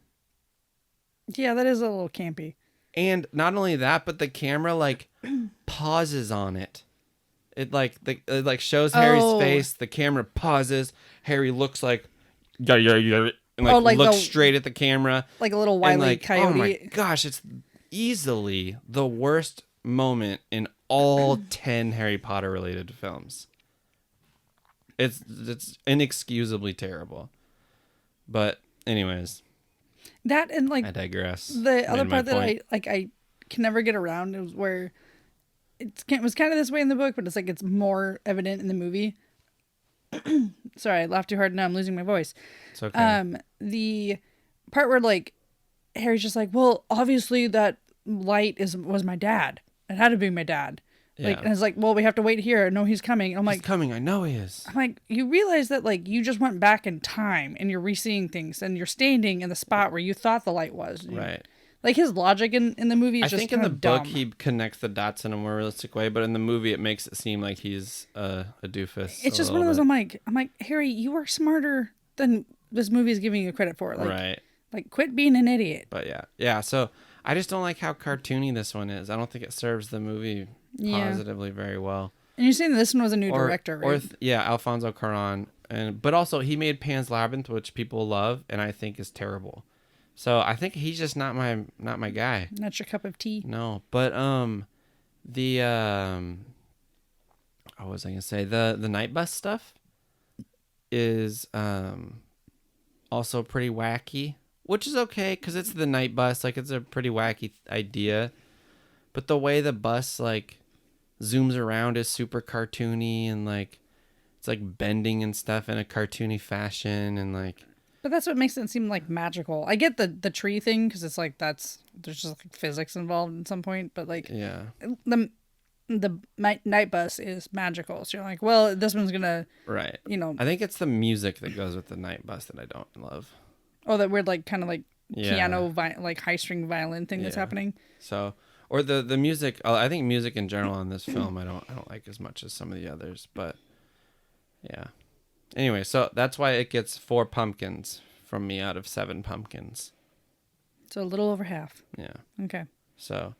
Yeah, that is a little campy. And not only that, but the camera like pauses on it. It like shows Harry's face. The camera pauses. Harry looks like and like looks straight at the camera, like a little Wile E. Coyote. Oh my gosh, it's easily the worst moment in all 10 Harry Potter related films. It's inexcusably terrible. But anyways, that and like I digress. The other part that I can never get around is where it was kind of this way in the book, but it's like it's more evident in the movie. Sorry, I laughed too hard. Now I'm losing my voice. It's okay. The part where like Harry's just like, well, obviously that light was my dad. It had to be my dad. Yeah. Like, and it's like, well, we have to wait here. No, he's coming. And I'm like, he's coming. I know he is. I'm like, you realize that like you just went back in time and you're re-seeing things and you're standing in the spot where you thought the light was. Right. Like his logic in the movie is I just think in the dumb. book he connects the dots in a more realistic way, but in the movie it makes it seem like he's a doofus. It's just one of those. I'm like Harry, you are smarter than this movie is giving you credit for. Like, right. Like quit being an idiot. But yeah. So I just don't like how cartoony this one is. I don't think it serves the movie positively very well. And you're saying this one was a new director, right? Alfonso Cuarón, but also he made Pan's Labyrinth, which people love, and I think is terrible. So I think he's just not my guy. Not your cup of tea. No, but what was I gonna say? The night bus stuff is also pretty wacky, which is okay because it's the night bus. Like it's a pretty wacky idea, but the way the bus like zooms around is super cartoony and like it's like bending and stuff in a cartoony fashion and like. But that's what makes it seem like magical. I get the tree thing because it's like there's just like physics involved at some point. But like the night bus is magical. So you're like, well, this one's gonna I think it's the music that goes with the night bus that I don't love. Oh, that weird like kind of like piano like high string violin thing that's happening. So or the music. I think music in general on this film I don't like as much as some of the others. But yeah. Anyway, so that's why it gets 4 pumpkins from me out of 7 pumpkins. So a little over half. Yeah. Okay. So,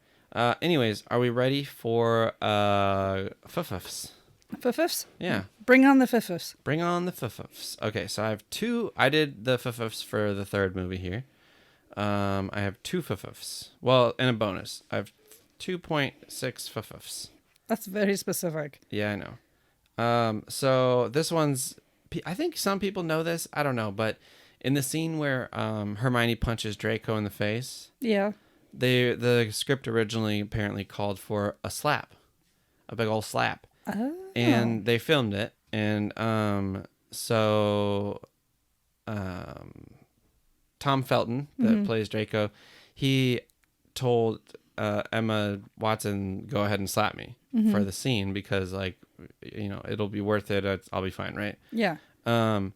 anyways, are we ready for fuffs? Fuffs? Yeah. Bring on the fuffs. Bring on the fuffs. Okay, so I have 2. I did the fuffs for the third movie here. I have 2 fuffs. Well, and a bonus. I have 2.6 fuffs. That's very specific. Yeah, I know. So this one's. I think some people know this. I don't know, but in the scene where Hermione punches Draco in the face, the script originally apparently called for a slap, a big old slap, and they filmed it, and Tom Felton that plays Draco, he told Emma Watson, "Go ahead and slap me for the scene because like." It'll be worth it. I'll be fine, right? Yeah. And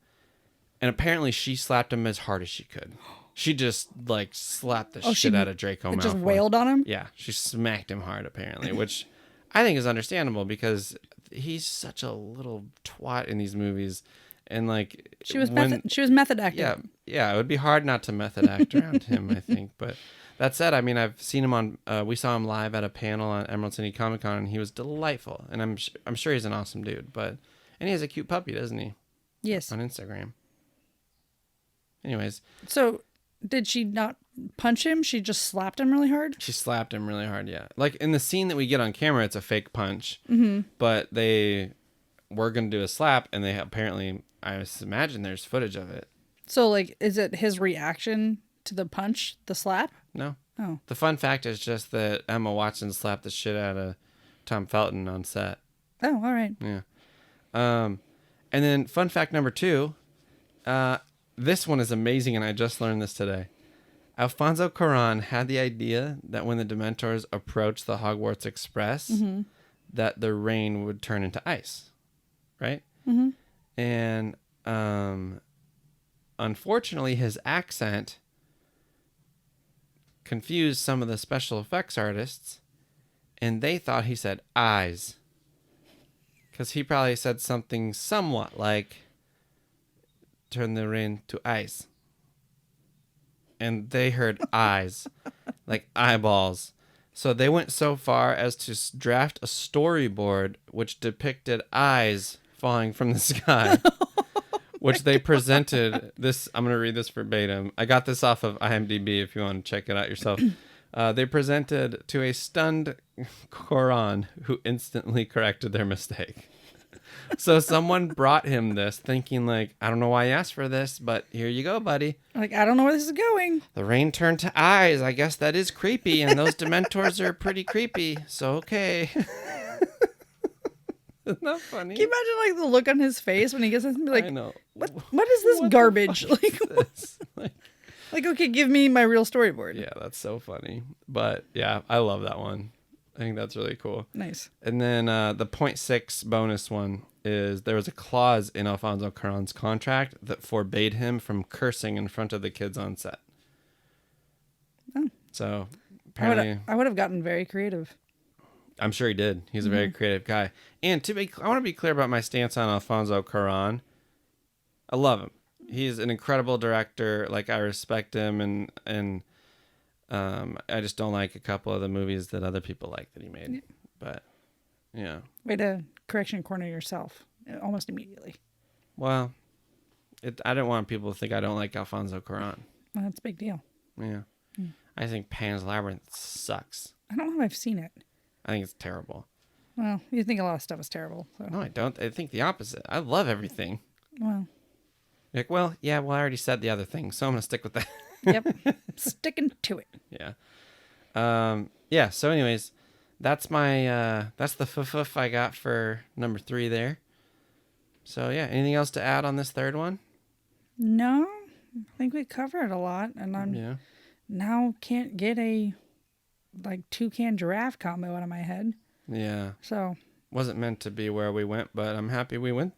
apparently she slapped him as hard as she could. She just like slapped the shit out of Draco Malfoy. Just wailed on him? Yeah, she smacked him hard apparently, which I think is understandable because he's such a little twat in these movies, and like She was method acting. Yeah, it would be hard not to method act around him, I think. But that said, I mean, I've seen him on. We saw him live at a panel on Emerald City Comic Con, and he was delightful. And I'm sure he's an awesome dude. And he has a cute puppy, doesn't he? Yes. On Instagram. Anyways. So, did she not punch him? She just slapped him really hard? She slapped him really hard, yeah. Like in the scene that we get on camera, it's a fake punch. Mm-hmm. But they were going to do a slap, and they apparently, I imagine there's footage of it. So, like, is it his reaction to the punch, the slap? No. Oh. The fun fact is just that Emma Watson slapped the shit out of Tom Felton on set. Oh, all right. Yeah. And then fun fact number 2, this one is amazing, and I just learned this today. Alfonso Cuarón had the idea that when the Dementors approached the Hogwarts Express, that the rain would turn into ice, right? Mm-hmm. And unfortunately, his accent confused some of the special effects artists, and they thought he said eyes. Because he probably said something somewhat like, turn the rain to ice. And they heard eyes, like eyeballs. So they went so far as to draft a storyboard which depicted eyes falling from the sky, which they presented. This, I'm going to read this verbatim. I got this off of IMDb if you want to check it out yourself. They presented to a stunned Cuarón, who instantly corrected their mistake. So someone brought him this thinking like, I don't know why you asked for this, but here you go, buddy. Like, I don't know where this is going. The rain turned to eyes. I guess that is creepy, and those Dementors are pretty creepy. So, okay. Isn't that funny? Can you imagine like the look on his face when he gets this and be like, I know. What is this garbage? Like, This? like, okay, give me my real storyboard. Yeah, that's so funny. But yeah, I love that one. I think that's really cool. Nice. And then the 0.6 bonus one is there was a clause in Alfonso Cuarón's contract that forbade him from cursing in front of the kids on set. Oh. So apparently, I would have gotten very creative. I'm sure he did. He's a very creative guy. And I want to be clear about my stance on Alfonso Cuarón. I love him. He's an incredible director. Like, I respect him, and I just don't like a couple of the movies that other people like that he made. Yeah. But yeah. Way to correction corner yourself almost immediately. Well, I don't want people to think I don't like Alfonso Cuarón. Well, that's a big deal. Yeah. I think Pan's Labyrinth sucks. I don't know if I've seen it. I think it's terrible. Well, you think a lot of stuff is terrible. So. No, I don't. I think the opposite. I love everything. Well. Like, well, yeah, I already said the other thing, so I'm going to stick with that. Yep. Sticking to it. Yeah. Yeah, so anyways, that's my, that's the f I got for number 3 there. So yeah, anything else to add on this third one? No, I think we covered a lot, and I'm now can't get a like toucan giraffe combo out of my head. Yeah. So wasn't meant to be where we went, but I'm happy we went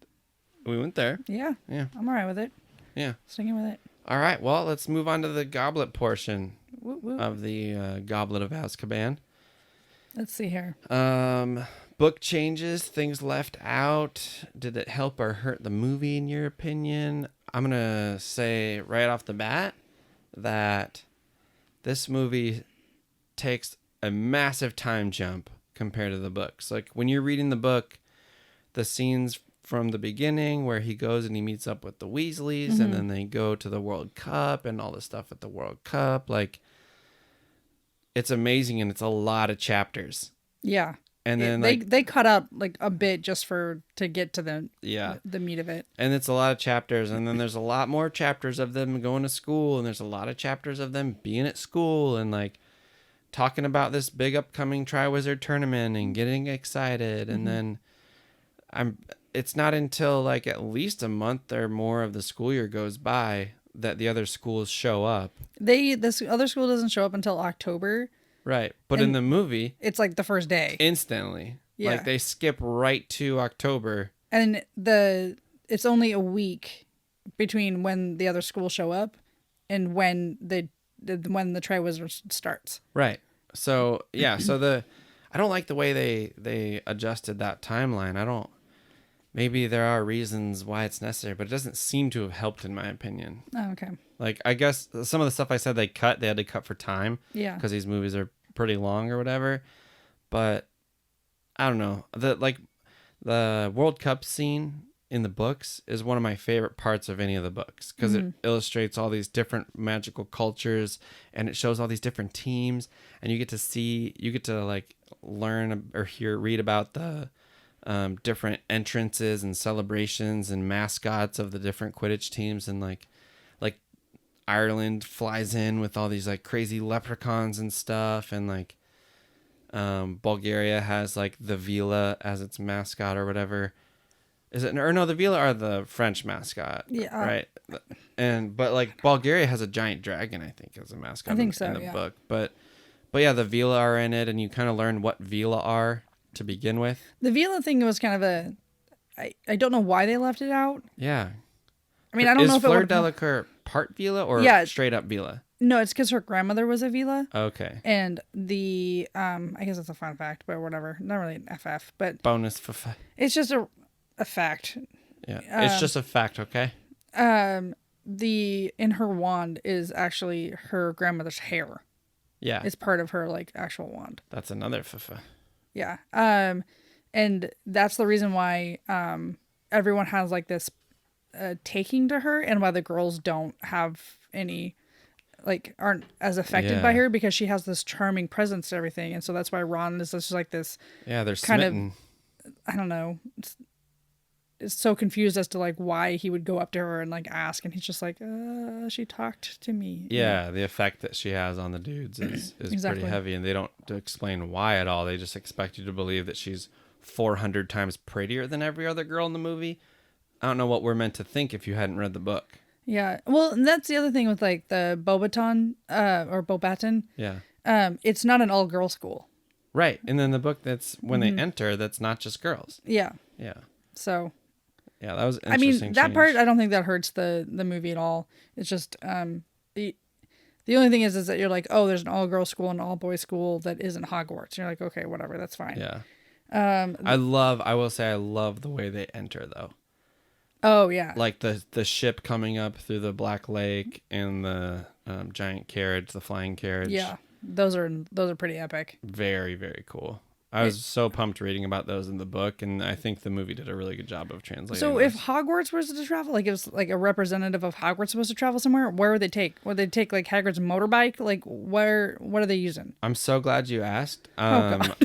there. Yeah. Yeah. I'm all right with it. Yeah. Sticking with it. All right. Well, let's move on to the goblet portion Woo, woo. of the Goblet of Azkaban. Let's see here. Book changes, things left out. Did it help or hurt the movie in your opinion? I'm going to say right off the bat that this movie takes a massive time jump compared to the books. Like, when you're reading the book, the scenes from the beginning where he goes and he meets up with the Weasleys, and then they go to the World Cup and all this stuff at the World Cup, like, it's amazing, and it's a lot of chapters. Yeah. And then they cut up like a bit just to get to the meat of it. And it's a lot of chapters, and then there's a lot more chapters of them going to school, and there's a lot of chapters of them being at school and like talking about this big upcoming Triwizard tournament and getting excited. And then it's not until like at least a month or more of the school year goes by that the other schools show up. This other school doesn't show up until October. Right. But in the movie, it's like the first day. Instantly. Yeah. Like, they skip right to October. And it's only a week between when the other schools show up and when the Triwizard starts. Right. So, yeah. So I don't like the way they adjusted that timeline. I don't. Maybe there are reasons why it's necessary, but it doesn't seem to have helped in my opinion. Oh, okay. Like, I guess some of the stuff I said they had to cut for time. Yeah. Because these movies are pretty long or whatever. But I don't know. The World Cup scene in the books is one of my favorite parts of any of the books because it illustrates all these different magical cultures and it shows all these different teams, and you get to like learn or read about the different entrances and celebrations and mascots of the different Quidditch teams, and like Ireland flies in with all these like crazy leprechauns and stuff, and like Bulgaria has like the Vila as its mascot or whatever. Is it, or no, the Vila are the French mascot. Yeah. Right. But like Bulgaria has a giant dragon, I think, as a mascot. I think in the yeah. book. But yeah, the Vila are in it, and you kind of learn what Vila are to begin with. The Vila thing was kind of I don't know why they left it out. Yeah. I mean, I don't know if Fleur Delacour part Vila or straight up Vila? No, it's because her grandmother was a Vila. Okay. And I guess it's a fun fact, but whatever. Not really an FF, but bonus it's just a fact. Yeah, it's just a fact. Okay. In her wand is actually her grandmother's hair. Yeah. It's part of her like actual wand. That's another Yeah. And that's the reason why everyone has like this taking to her, and why the girls don't have any, like, aren't as affected by her, because she has this charming presence to everything, and so that's why Ron is just like this. Yeah, they're kind smitten. of, I don't know. Is so confused as to like why he would go up to her and like ask, and he's just like, she talked to me. Yeah, the effect that she has on the dudes is exactly. pretty heavy, and they don't explain why at all. They just expect you to believe that she's 400 times prettier than every other girl in the movie. I don't know what we're meant to think if you hadn't read the book. Yeah, well, and that's the other thing with like the Beauxbaton or Beauxbaton. Yeah. It's not an all-girl school. Right, and then the book, that's when they enter, that's not just girls. Yeah. Yeah. So. Yeah, that was interesting. I mean, that part, I don't think that hurts the movie at all. It's just the only thing is that you're like, oh, there's an all-girl school and an all-boys school that isn't Hogwarts. And you're like, okay, whatever, that's fine. Yeah. I will say I love the way they enter though. Oh yeah. Like the ship coming up through the Black Lake and the giant carriage, the flying carriage. Yeah, those are pretty epic. Very, very cool. I was so pumped reading about those in the book, and I think the movie did a really good job of translating. So those. if Hogwarts was to travel, like it was like a representative of Hogwarts supposed to travel somewhere, where would they take? Would they take like Hagrid's motorbike? Like what are they using? I'm so glad you asked. Oh God.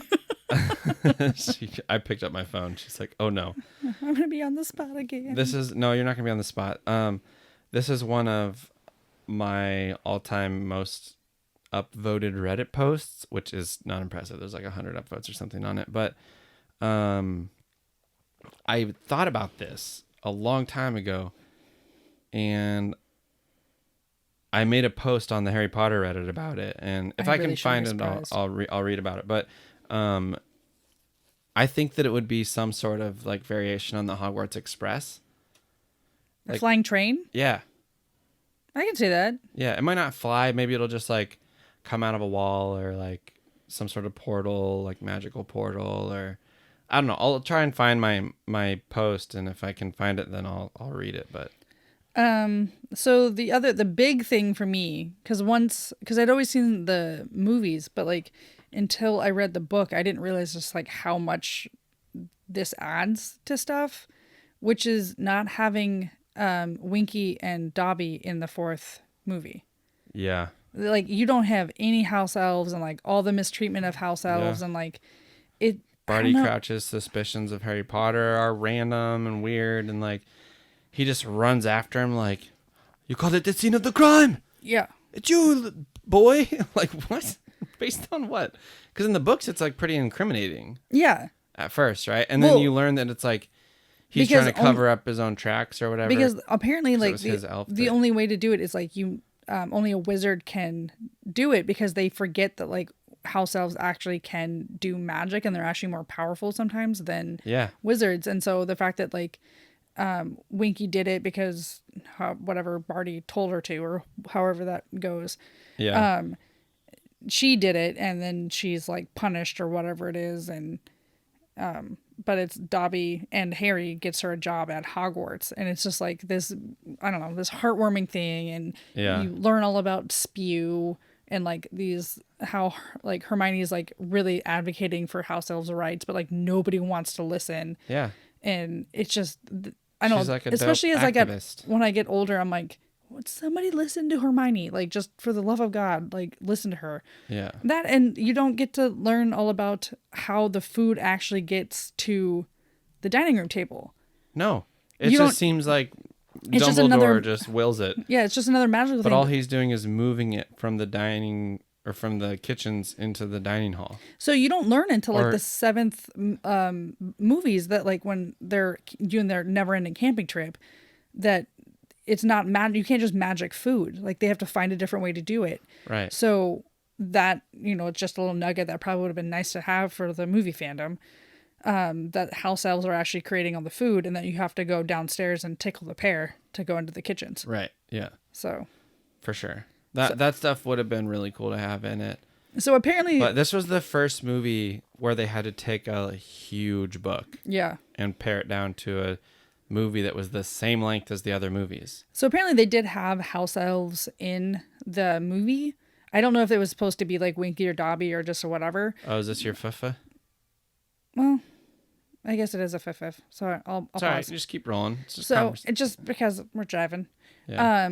I picked up my phone. She's like, "Oh no, I'm gonna be on the spot again." You're not gonna be on the spot. This is one of my all-time most upvoted Reddit posts, which is not impressive. There's like 100 upvotes or something on it, but I thought about this a long time ago, and I made a post on the Harry Potter Reddit about it. And if I can find it, I'll read about it. But I think that it would be some sort of like variation on the Hogwarts Express. The flying train? Yeah. I can see that. Yeah, it might not fly. Maybe it'll just like come out of a wall, or like some sort of portal, like magical portal, or I don't know. I'll try and find my post, and if I can find it, then I'll read it. But so the big thing for me, because I'd always seen the movies, but like until I read the book, I didn't realize just like how much this adds to stuff, which is not having Winky and Dobby in the fourth movie. Yeah. Like you don't have any house elves, and like all the mistreatment of house elves, and like it. Barty Crouch's suspicions of Harry Potter are random and weird, and like he just runs after him like, "You called it the scene of the crime." Yeah. It's you, boy. Like what? Based on what? Because in the books, it's like pretty incriminating. Yeah. At first, right? And then you learn that it's like he's trying to cover up his own tracks or whatever. Because apparently, like the only way to do it is like you. Only a wizard can do it, because they forget that like house elves actually can do magic, and they're actually more powerful sometimes than wizards. And so the fact that like Winky did it because whatever Barty told her to, or however that goes. Yeah. she did it, and then she's like punished or whatever it is, and but it's Dobby and Harry gets her a job at Hogwarts, and it's just like this, I don't know, this heartwarming thing, and Yeah. you learn all about spew and like these how like Hermione's like really advocating for house elves' rights, but like nobody wants to listen, Yeah. and it's just I don't She's know, like a especially dope as I get activist. when I get older, I'm like, would somebody listen to Hermione? Like, just for the love of God, like listen to her. Yeah. That, and you don't get to learn all about how the food actually gets to the dining room table. No. It You don't- just seems like It's Dumbledore just another- just wills it. Yeah, it's just another magical But thing. all he's doing is moving it from the dining or from the kitchens into the dining hall. So you don't learn until like Or- the seventh movies that like when they're doing their never-ending camping trip, that it's not you can't just magic food. Like they have to find a different way to do it. Right. So that, it's just a little nugget that probably would have been nice to have for the movie fandom. That house elves are actually creating all the food, and that you have to go downstairs and tickle the pear to go into the kitchens. Right. Yeah. So For sure. That stuff would have been really cool to have in it. apparently, But this was the first movie where they had to take a huge book yeah. and pare it down to a movie that was the same length as the other movies. So apparently they did have house elves in the movie. I don't know if it was supposed to be like Winky or Dobby or just whatever. Oh, is this your fufa? Well, I guess it is a fifth. So I'll It's all right. pause. Just keep rolling. It's just So it's just because we're driving. yeah.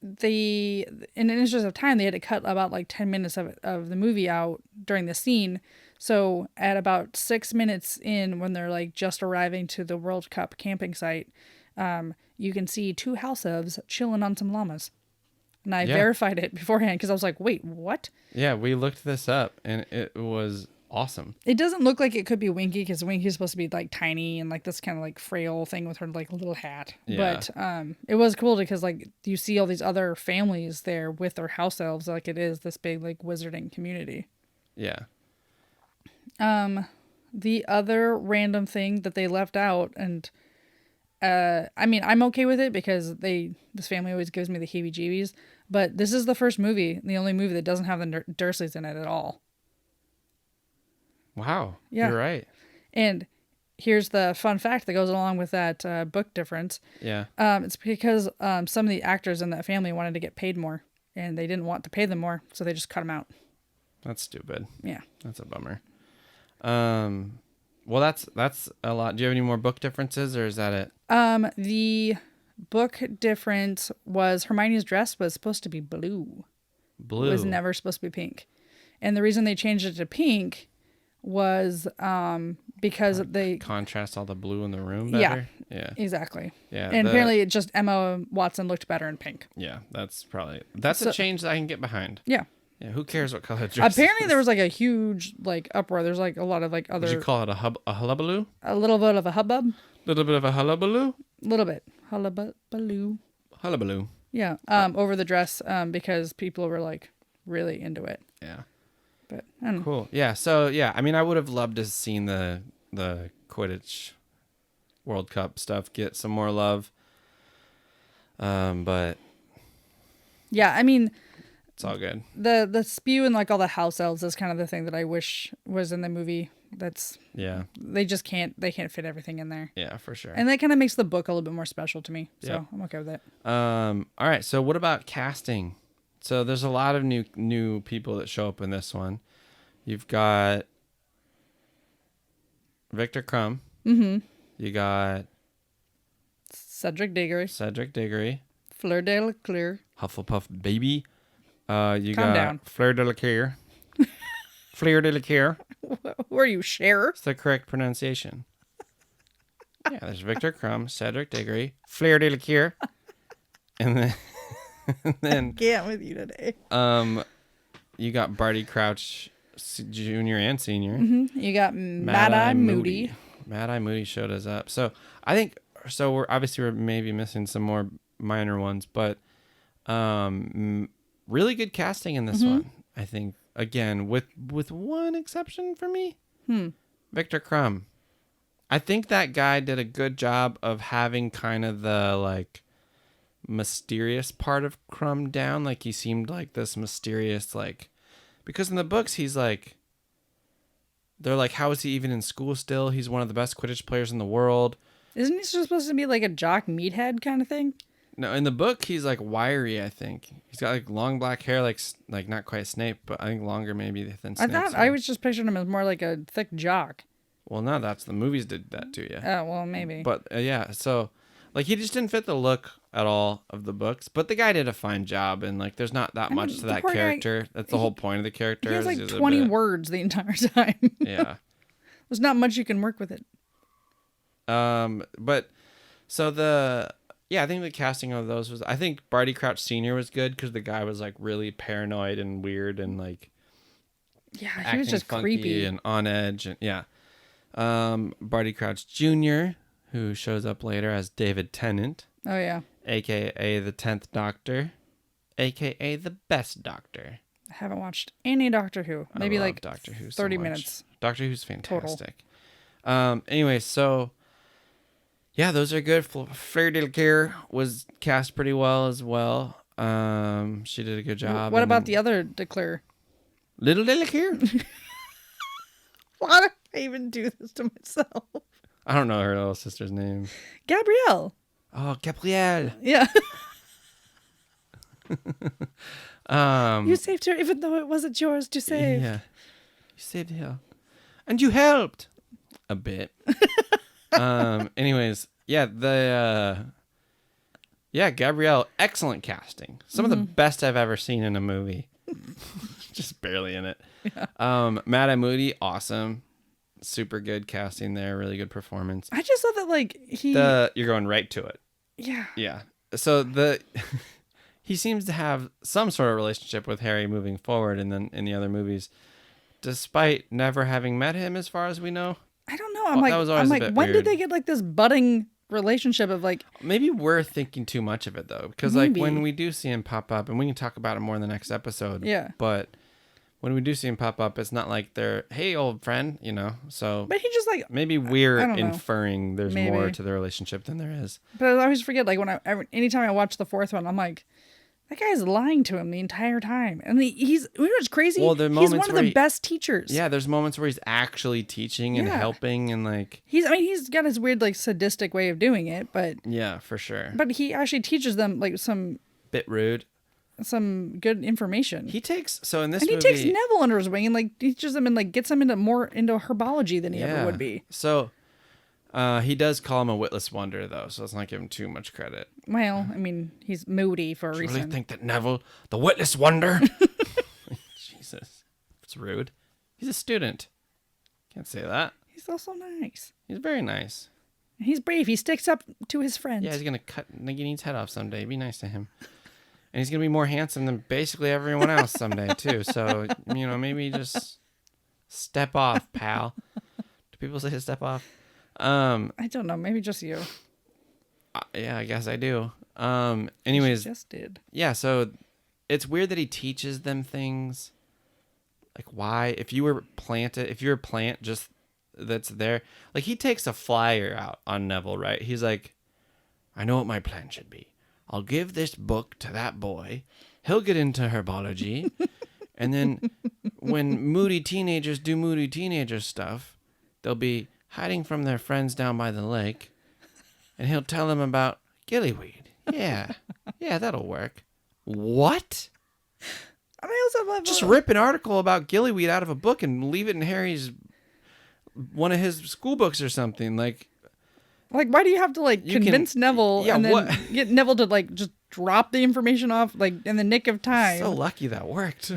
In an interest of time, they had to cut about like 10 minutes of the movie out during the scene. So at about 6 minutes in, when they're like just arriving to the World Cup camping site, you can see two house elves chilling on some llamas. And I Yeah. verified it beforehand because I was like, wait, what? Yeah, we looked this up and it was awesome. It doesn't look like it could be Winky because Winky's supposed to be like tiny and like this kind of like frail thing with her like little hat. Yeah. But it was cool because like you see all these other families there with their house elves, like it is this big like wizarding community. Yeah. The other random thing that they left out, and I mean I'm okay with it because this family always gives me the heebie-jeebies, but this is the first movie, the only movie that doesn't have the Dursleys in it at all. Wow. Yeah. You're right. And here's the fun fact that goes along with that book difference. Yeah. It's because some of the actors in that family wanted to get paid more, and they didn't want to pay them more, so they just cut them out. That's stupid. Yeah. That's a bummer. Well, that's a lot. Do you have any more book differences, or is that it? The book difference was Hermione's dress was supposed to be blue. Blue. It was never supposed to be pink. And the reason they changed it to pink was because they contrast all the blue in the room Yeah. better. Yeah. exactly. Yeah. And apparently it just Emma Watson looked better in pink. Yeah, that's a change that I can get behind. Yeah. Yeah, who cares what color dress? Apparently is? there was like a huge like uproar. There's like a lot of like Would you other call it a hullabaloo? a little bit of a hubbub. Little bit of a hullabaloo? Little bit. Hullabaloo. Hullabaloo. Yeah. Over the dress because people were like really into it. Yeah. But I don't know. Cool. Yeah. So yeah, I mean, I would have loved to have seen the Quidditch World Cup stuff get some more love. But Yeah, I mean it's all good. the spew and like all the house elves is kind of the thing that I wish was in the movie. That's Yeah. they can't fit everything in there. Yeah, for sure. And that kind of makes the book a little bit more special to me. So Yep. I'm okay with it. All right. So what about casting? So there's a lot of new people that show up in this one. You've got Victor Crumb. Mm-hmm. You got Cedric Diggory, Cedric Diggory, Fleur de la Cour. Hufflepuff baby. You Calm got down. Fleur de la Cour. Fleur de la Cour. Who are you, Cher? It's the correct pronunciation. Yeah, there's Victor Crumb, Cedric Diggory, Fleur de la Cour, and then Can't with you today. you got Barty Crouch, Junior and Senior. Mm-hmm. You got Mad Eye Moody. Mad Eye Moody showed us up. So I think we're maybe missing some more minor ones, but really good casting in this one. I think again with one exception for me, Victor Crumb. I think that guy did a good job of having kind of the like mysterious part of Crumb down. Like he seemed like this mysterious like Because in the books, he's like, they're like, how is he even in school still? He's one of the best Quidditch players in the world. Isn't he supposed to be like a jock meathead kind of thing? No, in the book, he's like wiry, I think. He's got like long black hair, like not quite Snape, but I think longer maybe than Snape. I was just picturing him as more like a thick jock. Well, no, that's the movies did that to you. Oh, well, maybe. But yeah, so like he just didn't fit the look at all of the books, but the guy did a fine job, and like there's not that much to that character. That's the whole point of the character. He has like 20 words the entire time. Yeah. There's not much you can work with it. But so I think the casting of those was, I think Barty Crouch Sr. was good because the guy was like really paranoid and weird and like he was just creepy and on edge, and yeah. Barty Crouch Jr., who shows up later as David Tennant. Oh yeah. AKA the 10th Doctor, AKA the best Doctor. I haven't watched any Doctor Who. Maybe like Doctor Who 30 minutes. Doctor Who's fantastic. Anyway, so yeah, those are good. Fleur Delacour was cast pretty well as well. She did a good job. What about the other Declare? Little Delacour? Why do I even do this to myself? I don't know her little sister's name. Gabrielle. Oh, Gabrielle. Yeah. Um, You saved her even though it wasn't yours to save. Yeah. You saved her. And you helped. A bit. Anyways, yeah, Gabrielle, excellent casting. Some of the best I've ever seen in a movie. Just barely in it. Yeah. Matt Moody, awesome. Super good casting there, really good performance. I just thought that like you're going right to it. Yeah. Yeah. So he seems to have some sort of relationship with Harry moving forward, and then in the other movies, despite never having met him, as far as we know. I don't know. I'm like, when weird. did they get like this budding relationship of like? Maybe we're thinking too much of it though, because like when we do see him pop up, and we can talk about it more in the next episode. Yeah. But when we do see him pop up, it's not like they're, hey, old friend, So. But he just like maybe we're I don't know. inferring there's Maybe. more to the relationship than there is. But I always forget, like anytime I watch the fourth one, I'm like, that guy's lying to him the entire time, and you know what's crazy? Well, he's one of the best teachers. Yeah, there's moments where he's actually teaching and helping, and like he's got his weird like sadistic way of doing it, but yeah, for sure. But he actually teaches them like some bit rude, some good information. He takes in this movie, he takes Neville under his wing and like teaches them and like gets him into herbology than he ever would be. So. He does call him a witless wonder, though, so let's not give him too much credit. Well, I mean, he's moody for a reason. Really think that Neville, the witless wonder? Jesus. It's rude. He's a student. Can't say that. He's also nice. He's very nice. He's brave. He sticks up to his friends. Yeah, he's going to cut Nagini's head off someday. Be nice to him. And he's going to be more handsome than basically everyone else someday, too. So, maybe just step off, pal. Do people say step off? I don't know. Maybe just you. Yeah, I guess I do. Anyways, she just did. Yeah, so it's weird that he teaches them things. Like, why? If you're a plant just that's there, like he takes a flyer out on Neville, right? He's like, I know what my plan should be. I'll give this book to that boy. He'll get into herbology, and then when moody teenagers do moody teenager stuff, they'll be hiding from their friends down by the lake, and he'll tell them about gillyweed. Yeah, that'll work. What? I also love just rip an article about gillyweed out of a book and leave it in one of his school books or something. Like why do you have to like convince Neville and then get Neville to like just drop the information off like in the nick of time? So lucky that worked.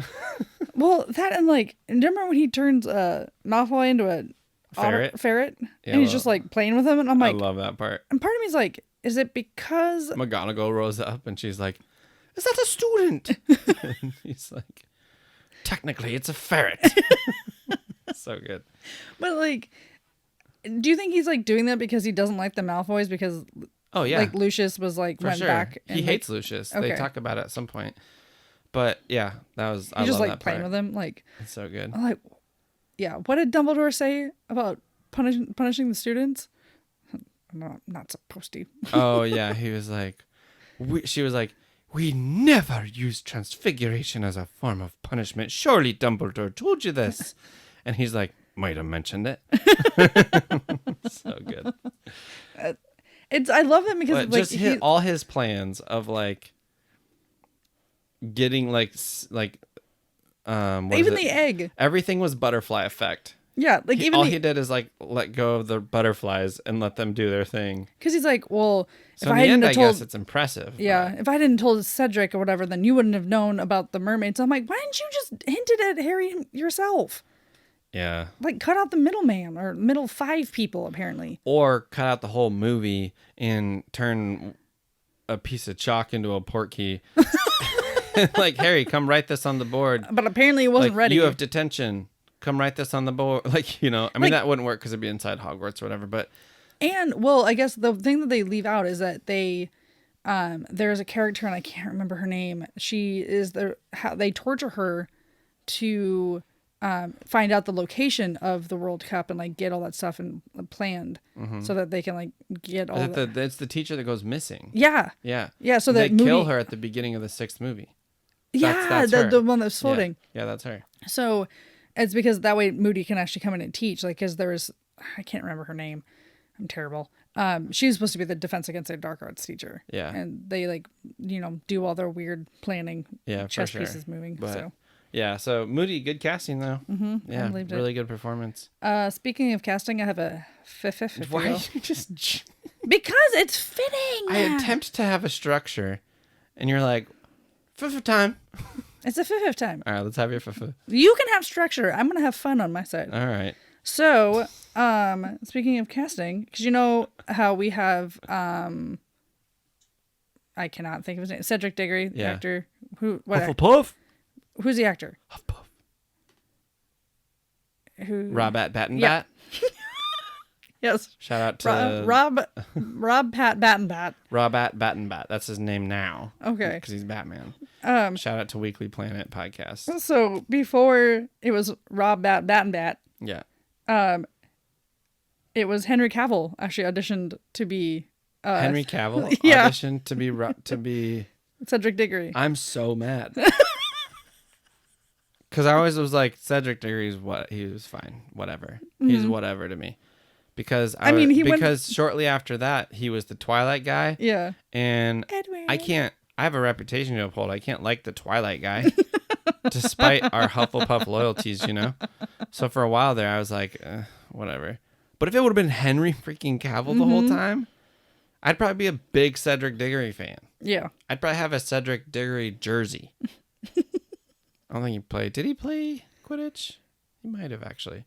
Well, that and like, do you remember when he turns Malfoy into a ferret? Yeah, and he's just like playing with him, and I'm like, I love that part. And part of me's like, is it because McGonagall rose up and she's like, is that a student? And he's like, technically it's a ferret. So good. But like, do you think he's like doing that because he doesn't like the Malfoys? Because like Lucius was like went back. And he hates Lucius. Okay. They talk about it at some point. But yeah, that was I just love like that playing part. with him. Like it's so good. I'm like, yeah. What did Dumbledore say about punishing the students? I'm not supposed to. Oh yeah, he was like, she was like, We never use transfiguration as a form of punishment. Surely Dumbledore told you this. And he's like, might have mentioned it. So good. I love him because But just hit all his plans of like getting what even is the it? egg. Everything was butterfly effect. Yeah, like even all he did is like let go of the butterflies and let them do their thing. because he's like, well, So if in I the hadn't end, I have told, guess it's impressive. yeah, if I didn't told Cedric or whatever, then you wouldn't have known about the mermaids. I'm like, why didn't you just hinted at Harry yourself? Yeah. Like, cut out the middleman or middle 5 people, apparently. Or cut out the whole movie and turn a piece of chalk into a portkey. Like, Harry, come write this on the board. But apparently it wasn't like, ready. You have detention. Come write this on the board. Like, I mean, Like, that wouldn't work because it'd be inside Hogwarts or whatever. But and, well, I guess the thing that they leave out is that there's a character, and I can't remember her name. She is they torture her to find out the location of the World Cup and like get all that stuff and planned so that they can like get all that. That's the teacher that goes missing. Yeah. Yeah. Yeah. So they that kill Moody, her at the beginning of the 6th movie. Yeah, That's her. the one that's floating. Yeah, that's her. So it's because that way Moody can actually come in and teach. Like, because I can't remember her name. I'm terrible. She was supposed to be the Defense Against the Dark Arts teacher. Yeah. And they like, do all their weird planning. Yeah, chess for sure. pieces moving. But, so. Yeah, so Moody, good casting though. Mm-hmm, yeah, really good performance. Speaking of casting, I have a fifth. Why you just? Because it's fitting. I attempt to have a structure, and you're like, fifth time. It's a fifth time. All right, let's have your fifth. You can have structure. I'm gonna have fun on my side. All right. So, speaking of casting, because you know how we have I cannot think of his name. Cedric Diggory, the actor. Hufflepuff. Who's the actor? Hufflepuff. Who? Robat Battenbat. Yeah. Yes. Shout out to Rob Pat Battenbat. Robat Battenbat. That's his name now. Okay. Because he's Batman. Shout out to Weekly Planet podcast. So before it was Rob Battenbat. Yeah. It was Henry Cavill actually auditioned to be. Henry Cavill auditioned to be Cedric Diggory. I'm so mad. Because I always was like, Cedric Diggory's he was fine. Whatever. Mm-hmm. He's whatever to me. Because shortly after that, he was the Twilight guy. Yeah. And Edward. I have a reputation to uphold. I can't like the Twilight guy. Despite our Hufflepuff loyalties, So for a while there, I was like, whatever. But if it would have been Henry freaking Cavill the whole time, I'd probably be a big Cedric Diggory fan. Yeah. I'd probably have a Cedric Diggory jersey. I don't think he played. Did he play Quidditch? He might have actually.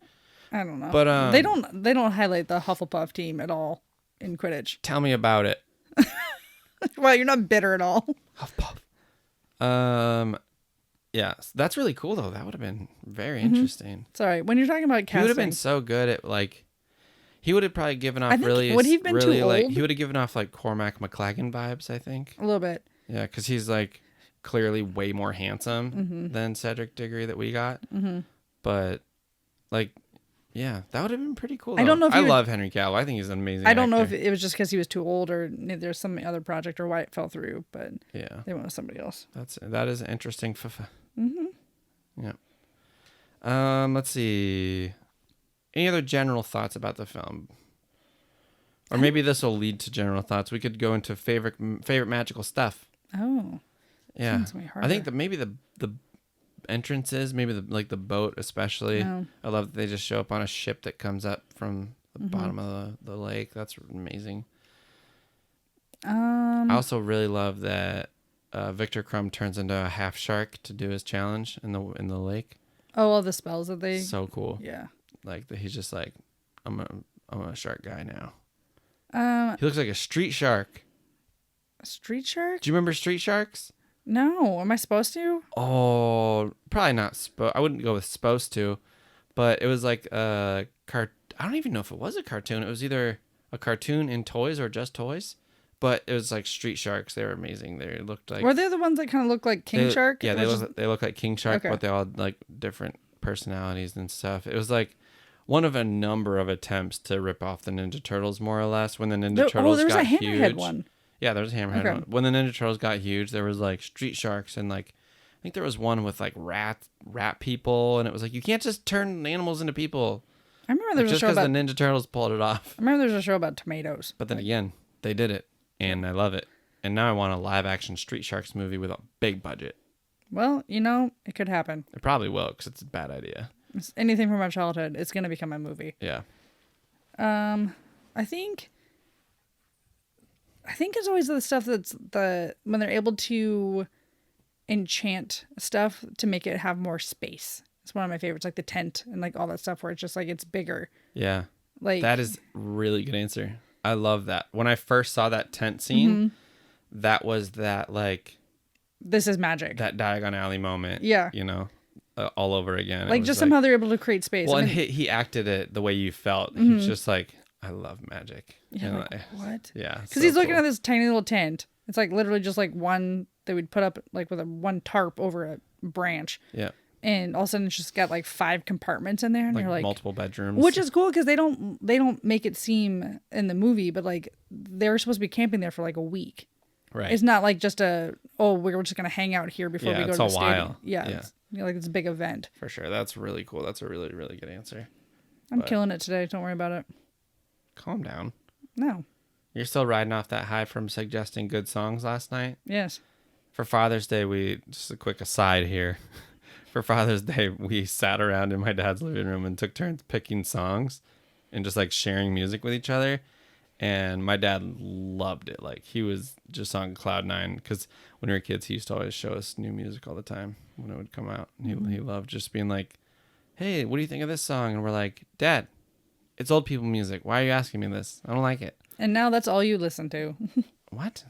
I don't know. But they don't highlight the Hufflepuff team at all in Quidditch. Tell me about it. Well, you're not bitter at all. Hufflepuff. Yeah, that's really cool though. That would have been very interesting. Sorry, when you're talking about casting, he would have been so good at like. He would have probably given off would he have been too old? He would have given off like Cormac McLaggen vibes, I think. A little bit. Yeah, because he's like clearly way more handsome than Cedric Diggory that we got. Mm-hmm. But like, yeah, that would have been pretty cool. Though. I don't know if I love Henry Cavill. I think he's an amazing. I don't know if it was just because he was too old or there's some other project or why it fell through, but yeah, they went with somebody else. That is interesting. Yeah. Let's see. Any other general thoughts about the film? Or maybe this will lead to general thoughts. We could go into favorite magical stuff. Oh. Yeah. I think that maybe the entrances, maybe the boat especially. Oh. I love that they just show up on a ship that comes up from the bottom of the lake. That's amazing. I also really love that Victor Crumb turns into a half shark to do his challenge in the lake. Oh, all the spells that they. So cool. Yeah. Like he's just like, I'm a shark guy now. He looks like a street shark. A street shark? Do you remember Street Sharks? No. Am I supposed to? Oh, probably not. I wouldn't go with supposed to, but it was like a I don't even know if it was a cartoon. It was either a cartoon in toys or just toys. But it was like Street Sharks. They were amazing. They looked like. Were they the ones that kind of looked like King Shark? Yeah, they look like King Shark, okay. But they all had like different personalities and stuff. It was like one of a number of attempts to rip off the Ninja Turtles, more or less. When the Ninja Turtles got huge. Hammerhead one. Yeah, there was a hammerhead Okay. one. When the Ninja Turtles got huge, there was like street sharks and like I think there was one with like rat people, and it was like you can't just turn animals into people. I remember Like, there was a just show because about. the Ninja Turtles pulled it off. I remember there was a show about tomatoes. But then again, they did it, and I love it. And now I want a live action Street Sharks movie with a big budget. Well, you know, it could happen. It probably will because it's a bad idea. It's anything from my childhood, it's gonna become a movie. Yeah. I think it's always the stuff that's when they're able to enchant stuff to make it have more space. It's one of my favorites, like the tent and like all that stuff where it's just like it's bigger. Yeah. Like That is really good answer. I love that. When I first saw that tent scene, that was that like this is magic. that Diagon Alley moment. Yeah. You know, all over again. It Like was just somehow they're able to create space. Well, I and mean, he acted it the way you felt. He was just like, I love magic. yeah, And like, what? Yeah. Because he's looking at this tiny little tent. It's like literally just like one they would put up like with one tarp over a branch. Yeah. And all of a sudden it's just got like 5 compartments in there, and Like you're like multiple bedrooms. which is cool because they don't make it seem in the movie, but like they're supposed to be camping there for like a week. right. It's not like just we're just gonna hang out here before Yeah, we go it's to a the stadium. while. Yeah, Yeah. It's, like it's a big event. For sure. That's really cool. That's a really, really good answer. I'm But- killing it today. Don't worry about it. Calm down. No. You're still riding off that high from suggesting good songs last night? Yes. For Father's Day, just a quick aside here. For Father's Day, we sat around in my dad's living room and took turns picking songs and just like sharing music with each other. And my dad loved it. Like he was just on cloud nine because when we were kids, he used to always show us new music all the time when it would come out. And he loved just being like, hey, what do you think of this song? And we're like, Dad, it's old people music. Why are you asking me this? I don't like it. And now that's all you listen to. What?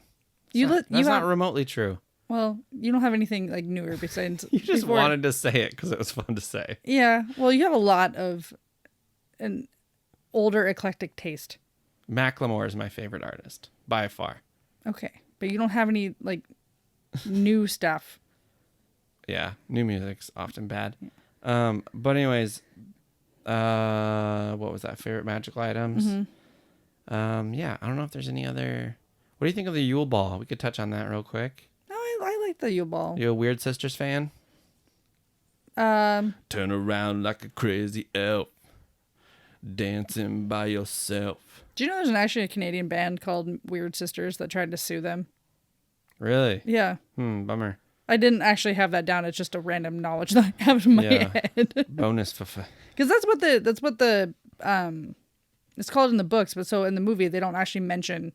That's That's not remotely true. Well, you don't have anything like newer besides. You just before- wanted to say it because it was fun to say. Yeah. Well, you have a lot of an older eclectic taste. Macklemore is my favorite artist by far. Okay, but you don't have any like new stuff. Yeah, new music's often bad. But anyways, what was that? Favorite magical items? Yeah, I don't know if there's any other. What do you think of the Yule Ball? We could touch on that real quick. No, I like the Yule Ball. You a Weird Sisters fan? Turn around like a crazy elf, dancing by yourself. Do you know there's actually a Canadian band called Weird Sisters that tried to sue them? Really? Yeah. Bummer. I didn't actually have that down. It's just a random knowledge that I have in my head. Bonus. Because that's what the it's called in the books, but so in the movie they don't actually mention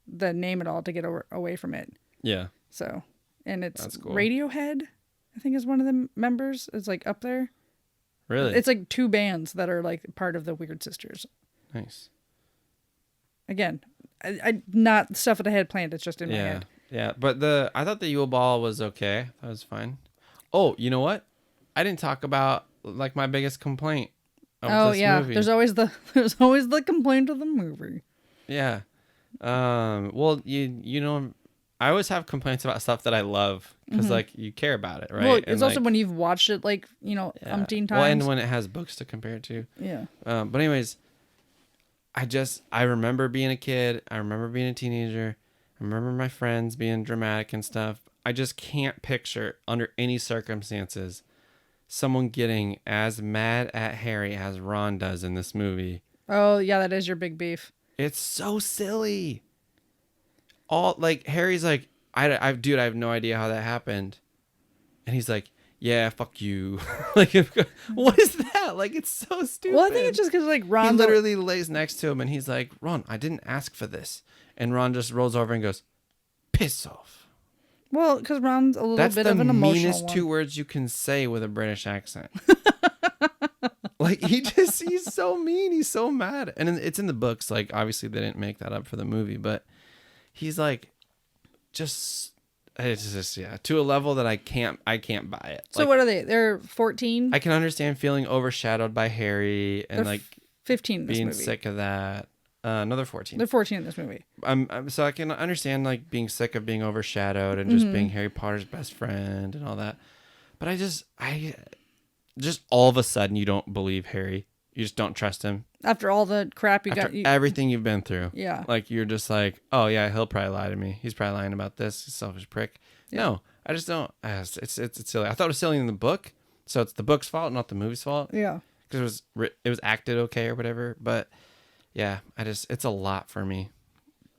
the name at all to get away from it. Yeah. So, and it's That's cool. Radiohead, I think is one of the members. It's like up there. Really? It's like 2 bands that are like part of the Weird Sisters. Nice. Again, I not stuff that I had planned. It's just in my head. Yeah, but I thought the Yule Ball was okay. That was fine. Oh, you know what? I didn't talk about like my biggest complaint of this movie. There's always the complaint of the movie. Yeah. Well, you know, I always have complaints about stuff that I love because like you care about it, right? Well, And, it's also like, when you've watched it like, umpteen times. well, and when it has books to compare it to. Yeah. But anyways, I remember being a kid. I remember being a teenager. I remember my friends being dramatic and stuff. I just can't picture under any circumstances someone getting as mad at Harry as Ron does in this movie. Oh, yeah, that is your big beef. It's so silly. All like Harry's like, dude, I have no idea how that happened. And he's like, yeah, fuck you. Like, what is that? Like, it's so stupid. Well, I think it's just because like He Ron literally lays next to him and he's like, Ron, I didn't ask for this. And Ron just rolls over and goes, piss off. Well, because Ron's a little That's bit the of an emotional meanest one. 2 words you can say with a British accent. Like, he's so mean. He's so mad. And it's in the books. Like, obviously they didn't make that up for the movie, but he's like, it's just, yeah, to a level that I can't buy it. So Like, what are they? They're 14. I can understand feeling overshadowed by Harry and They're like 15 in this being movie. sick of that. Another 14. They're 14 in this movie. So I can understand like being sick of being overshadowed and just being Harry Potter's best friend and all that. But I just all of a sudden you don't believe Harry. you just don't trust him. After all the crap you After got. everything you've been through. Yeah. Like, you're just like, oh, yeah, he'll probably lie to me. He's probably lying about this. He's a selfish prick. Yeah. No, I just don't. It's silly. I thought it was silly in the book. So it's the book's fault, not the movie's fault. Yeah. Because it was acted okay or whatever. But, yeah, it's a lot for me.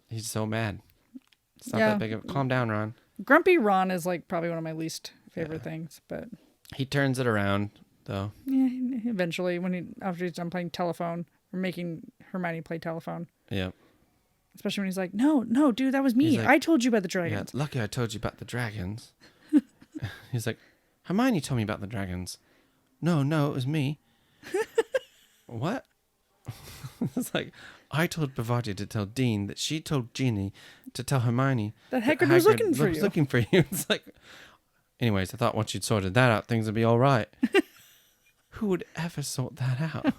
He's so mad. It's not that big of... Calm down, Ron. Grumpy Ron is like probably one of my least favorite things, but... He turns it around, though. Yeah, eventually, after he's done playing telephone or making Hermione play telephone. Yeah. Especially when he's like, no, dude, that was me. Like, I told you about the Yeah, dragons. lucky I told you about the dragons. He's like, Hermione told me about the dragons. No, it was me. What? It's like, I told Bavati to tell Dean that she told Ginny to tell Hermione That Hagrid was looking for you. looking for you. It's like, anyways, I thought once you'd sorted that out, things would be all right. Who would ever sort that out?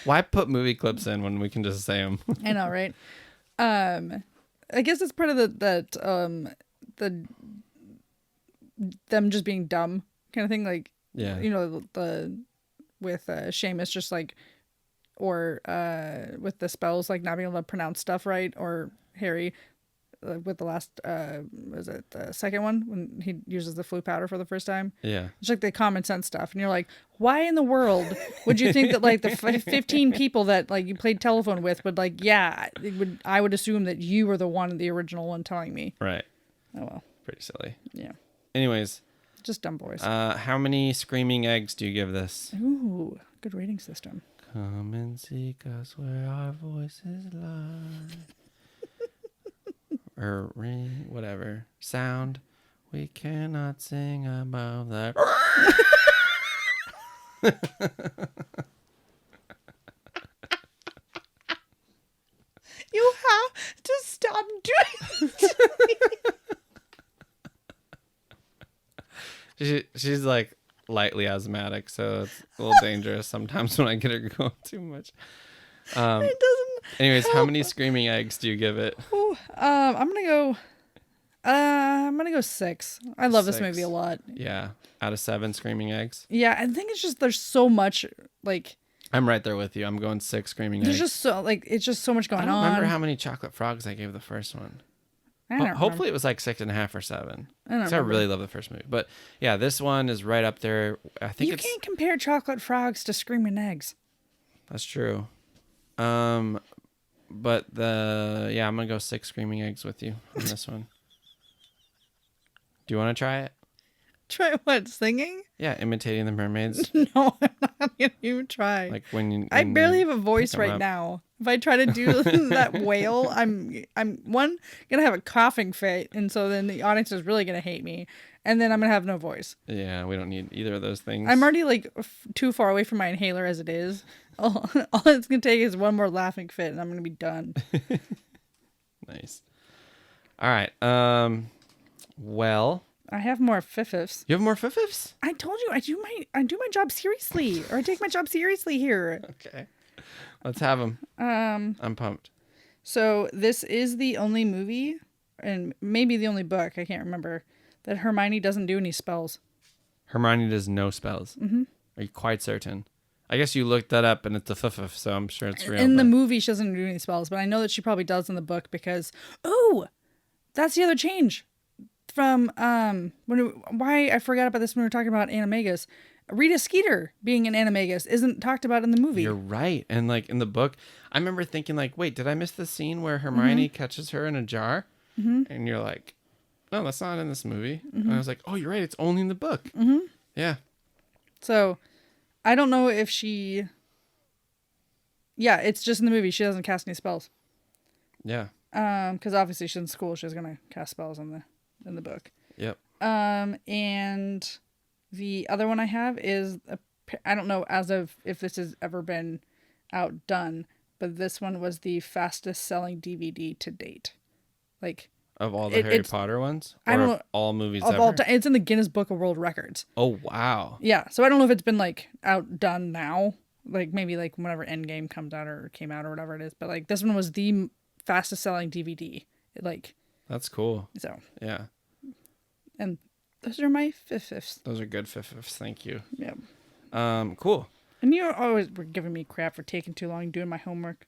Why put movie clips in when we can just say them? I know, right? I guess it's part of the them just being dumb kind of thing. Like, Yeah. you know, with Seamus just like, or with the spells, like not being able to pronounce stuff right, or Harry with the last was it the second one when he uses the flu powder for the first time. Yeah. It's like the common sense stuff, and you're like, why in the world would you think that like the 15 people that like you played telephone with would like, yeah, I would assume that you were the original one telling me. Right. Oh well. Pretty silly. Yeah. Anyways, Just dumb boys. how many screaming eggs do you give this? Ooh, good rating system. Come and seek us where our voices lie. Or ring, whatever. Sound. We cannot sing above that. You have to stop doing it. She's like lightly asthmatic, so it's a little dangerous sometimes when I get her going too much. It doesn't. Anyways, how many screaming eggs do you give it? Ooh, I'm gonna go 6. I love this 6. movie a lot. Yeah, out of 7 screaming eggs. Yeah, I think it's just there's so much like I'm right there with you. I'm going 6 screaming there's eggs. just so like it's just so much I going don't on. remember how many chocolate frogs I gave the first one. I don't Hopefully it was like 6.5 or 7. I don't 'Cause I remember. really love the first movie. But yeah, this one is right up there. I think You can't compare chocolate frogs to screaming eggs. That's true. But I'm gonna go 6 screaming eggs with you on this one. Do you want to try it? Try what? Singing? Yeah, imitating the mermaids. No, I'm not gonna even try. Like when I barely have a pick voice 'em right up. now. If I try to do that wail, I'm gonna have a coughing fit, and so then the audience is really gonna hate me, and then I'm gonna have no voice. Yeah, we don't need either of those things. I'm already like too far away from my inhaler as it is. All it's gonna take is one more laughing fit, and I'm gonna be done. Nice. All right. Well, I have more fifths. you have more fifths? I told you I do my job seriously, or I take my job seriously here. Okay. Let's have them. I'm pumped. So this is the only movie, and maybe the only book, I can't remember, that Hermione doesn't do any spells. Hermione does no spells. Mm-hmm. Are you quite certain? I guess you looked that up and it's a fifth, so I'm sure it's real. In the movie, she doesn't do any spells, but I know that she probably does in the book because, that's the other change from why I forgot about this when we were talking about Animagus. Rita Skeeter being an Animagus isn't talked about in the movie. You're right. And like in the book, I remember thinking like, wait, did I miss the scene where Hermione catches her in a jar? Mm-hmm. And you're like, no, that's not in this movie. Mm-hmm. And I was like, oh, you're right. It's only in the book. Mm-hmm. Yeah. So I don't know if she... Yeah, it's just in the movie. She doesn't cast any spells. Yeah. Because obviously she's in school. She's going to cast spells in the book. Yep. And the other one I have is, I don't know as of if this has ever been outdone, but this one was the fastest selling DVD to date. Like, of all the Harry Potter ones? Or I don't know. Of all movies of ever? all time. It's in the Guinness Book of World Records. Oh, wow. Yeah. So I don't know if it's been like outdone now. Like maybe like whenever Endgame comes out or came out or whatever it is. But like this one was the fastest selling DVD. That's cool. So. Yeah. And those are my fifths. Those are good fifths. Thank you. Yeah. Cool. And you always were giving me crap for taking too long doing my homework.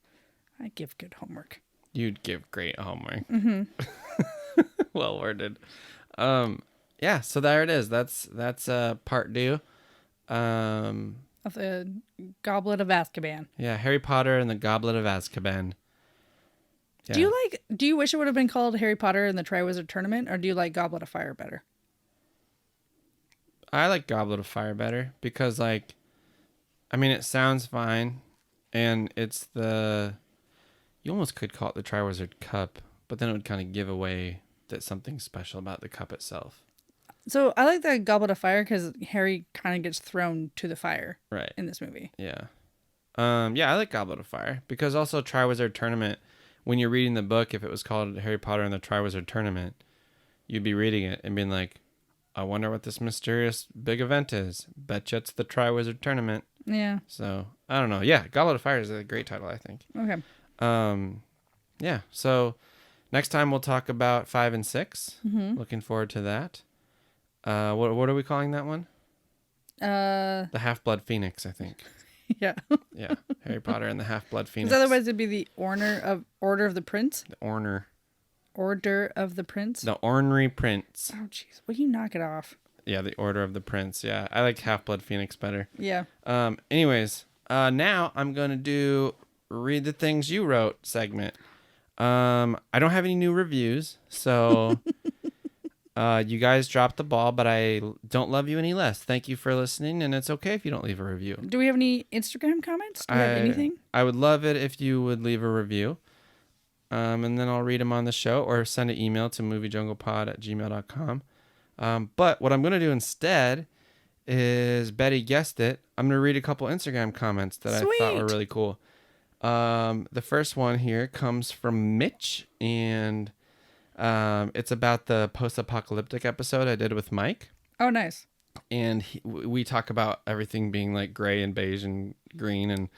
I give good homework. You'd give great homework. Well worded. Yeah, so there it is. That's part 2. Of the Goblet of Azkaban. Yeah, Harry Potter and the Goblet of Azkaban. Yeah. Do you wish it would have been called Harry Potter and the Triwizard Tournament, or do you like Goblet of Fire better? I like Goblet of Fire better because, like, I mean, it sounds fine, and it's you almost could call it the Triwizard Cup, but then it would kind of give away that something special about the cup itself. So I like the Goblet of Fire because Harry kind of gets thrown to the fire Right. in this movie. Yeah. Yeah, I like Goblet of Fire because also Triwizard Tournament, when you're reading the book, if it was called Harry Potter and the Triwizard Tournament, you'd be reading it and being like, I wonder what this mysterious big event is. Betcha it's the Triwizard Tournament. Yeah. So, I don't know. Yeah, Goblet of Fire is a great title, I think. Okay. Yeah, so next time we'll talk about 5 and 6. Mm-hmm. Looking forward to that. What are we calling that one? The Half-Blood Phoenix, I think. Yeah. Yeah, Harry Potter and the Half-Blood Phoenix. Because otherwise it'd be the Order of the Prince. The Orner. Order of the Prince. The Ornery Prince. Oh, jeez. Will you knock it off? Yeah, the Order of the Prince. Yeah, I like Half-Blood Phoenix better. Yeah. Anyways, now I'm going to do Read the Things You Wrote segment. I don't have any new reviews, so you guys dropped the ball, but I don't love you any less. Thank you for listening, and it's okay if you don't leave a review. Do we have any Instagram comments? Do we have anything? I would love it if you would leave a review. And then I'll read them on the show or send an email to moviejunglepod@gmail.com. But what I'm going to do instead is, Betty guessed it, I'm going to read a couple Instagram comments that I thought were really cool. The first one here comes from Mitch, and it's about the post-apocalyptic episode I did with Mike. Oh, nice. And we talk about everything being like gray and beige and green and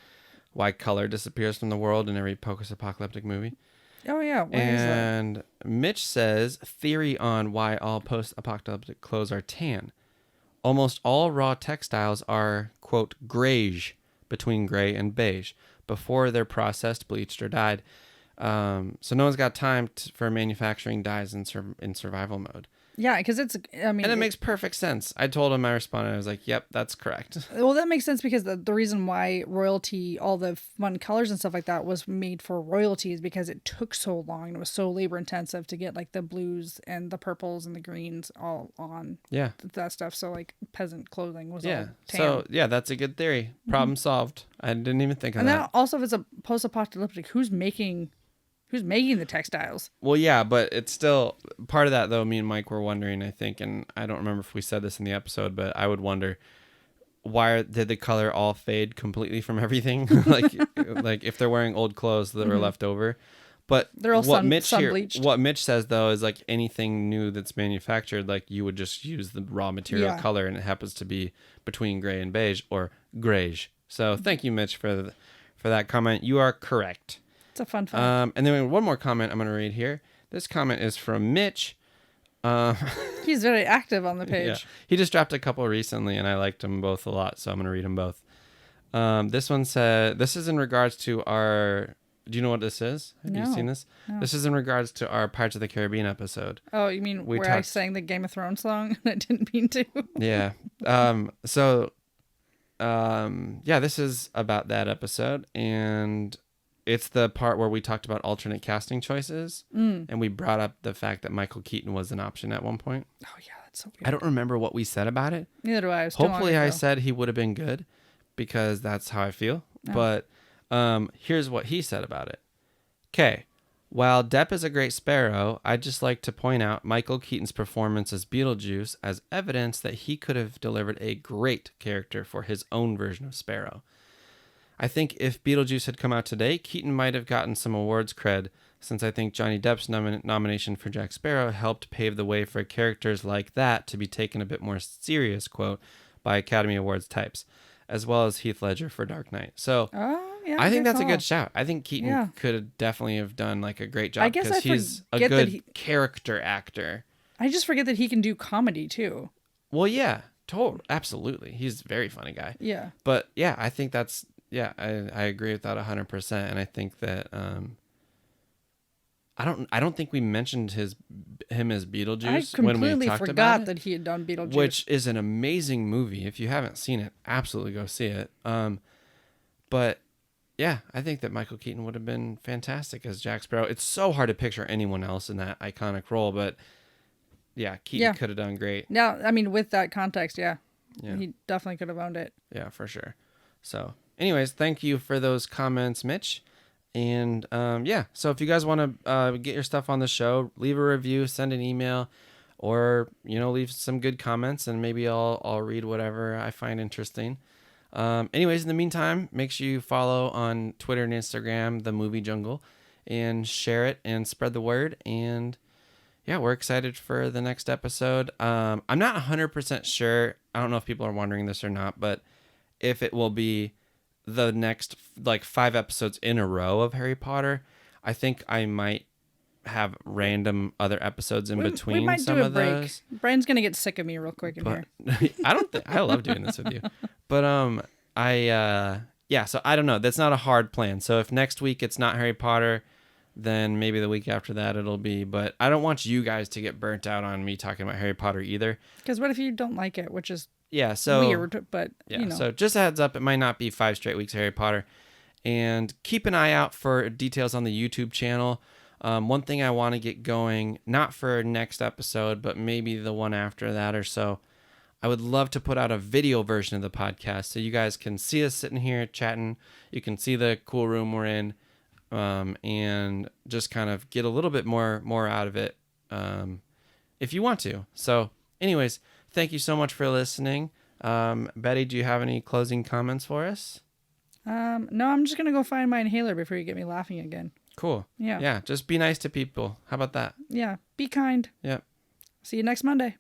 why color disappears from the world in every post-apocalyptic movie. Oh, yeah. Why And is Mitch says, theory on why all post-apocalyptic clothes are tan. Almost all raw textiles are, quote, grayish, between gray and beige, before they're processed, bleached, or dyed. So no one's got time for manufacturing dyes in survival mode. Yeah, because and it makes perfect sense. I told him, I responded, I was like, yep, that's correct. Well, that makes sense because the reason why royalty, all the fun colors and stuff like that was made for royalty is because it took so long and it was so labor intensive to get like the blues and the purples and the greens all on that stuff. So like peasant clothing was all tan. So yeah, that's a good theory. Problem solved. I didn't even think of that. And then also if it's a post-apocalyptic, who's making the textiles? Well, yeah, but it's still part of that, though. Me and Mike were wondering, I think, and I don't remember if we said this in the episode, but I would wonder, did the color all fade completely from everything? like if they're wearing old clothes that were left over. But they're all sun bleached. What Mitch says, though, is like anything new that's manufactured, like you would just use the raw material color, and it happens to be between gray and beige or grayish. So thank you, Mitch, for that comment. You are correct. It's a fun fact. And then one more comment I'm going to read here. This comment is from Mitch. He's very active on the page. Yeah. He just dropped a couple recently, and I liked them both a lot, so I'm going to read them both. This one said, this is in regards to our... Do you know what this is? Have you seen this? No. This is in regards to our Pirates of the Caribbean episode. Oh, you mean I sang the Game of Thrones song and I didn't mean to? Yeah. This is about that episode, and... It's the part where we talked about alternate casting choices, and we brought up the fact that Michael Keaton was an option at one point. Oh, yeah, that's so weird. I don't remember what we said about it. Neither do I. Hopefully I said he would have been good, because that's how I feel. Oh. But here's what he said about it. Okay, while Depp is a great Sparrow, I'd just like to point out Michael Keaton's performance as Beetlejuice as evidence that he could have delivered a great character for his own version of Sparrow. I think if Beetlejuice had come out today, Keaton might have gotten some awards cred, since I think Johnny Depp's nomination for Jack Sparrow helped pave the way for characters like that to be taken a bit more serious, quote, by Academy Awards types, as well as Heath Ledger for Dark Knight. So I think that's a good shout. I think Keaton could definitely have done like a great job because he's a good character actor. I just forget that he can do comedy too. Well, yeah. Absolutely. He's a very funny guy. Yeah. But yeah, I think I agree with that 100%. And I think that, I don't think we mentioned him as Beetlejuice I when we completely talked forgot about it, that he had done Beetlejuice. which is an amazing movie. If you haven't seen it, absolutely go see it. But yeah, I think that Michael Keaton would have been fantastic as Jack Sparrow. It's so hard to picture anyone else in that iconic role, but yeah, Keaton could have done great. Now, I mean, with that context, yeah, Yeah. he definitely could have owned it. Yeah, for sure. So, anyways, thank you for those comments, Mitch. And so if you guys want to get your stuff on the show, leave a review, send an email, or leave some good comments, and maybe I'll read whatever I find interesting. Anyways, in the meantime, make sure you follow on Twitter and Instagram, The Movie Jungle, and share it and spread the word. And yeah, we're excited for the next episode. I'm not 100% sure. I don't know if people are wondering this or not, but if it will be the next 5 episodes in a row of Harry Potter, I think I might have random other episods in between we might some do a of break. those. Brian's gonna get sick of me real quick in But here. I love doing this with you. But so I don't know. That's not a hard plan. So if next week it's not Harry Potter, then maybe the week after that it'll be. But I don't want you guys to get burnt out on me talking about Harry Potter either. Because what if you don't like it, which is so weird, but So just a heads up, it might not be 5 straight weeks of Harry Potter. And keep an eye out for details on the YouTube channel. One thing I want to get going, not for next episode, but maybe the one after that or so, I would love to put out a video version of the podcast so you guys can see us sitting here chatting. You can see the cool room we're in, and just kind of get a little bit more out of it if you want to. So anyways, thank you so much for listening. Betty, do you have any closing comments for us? No, I'm just gonna go find my inhaler before you get me laughing again. Cool. Yeah. Just be nice to people. How about that? Yeah, be kind. Yep. See you next Monday.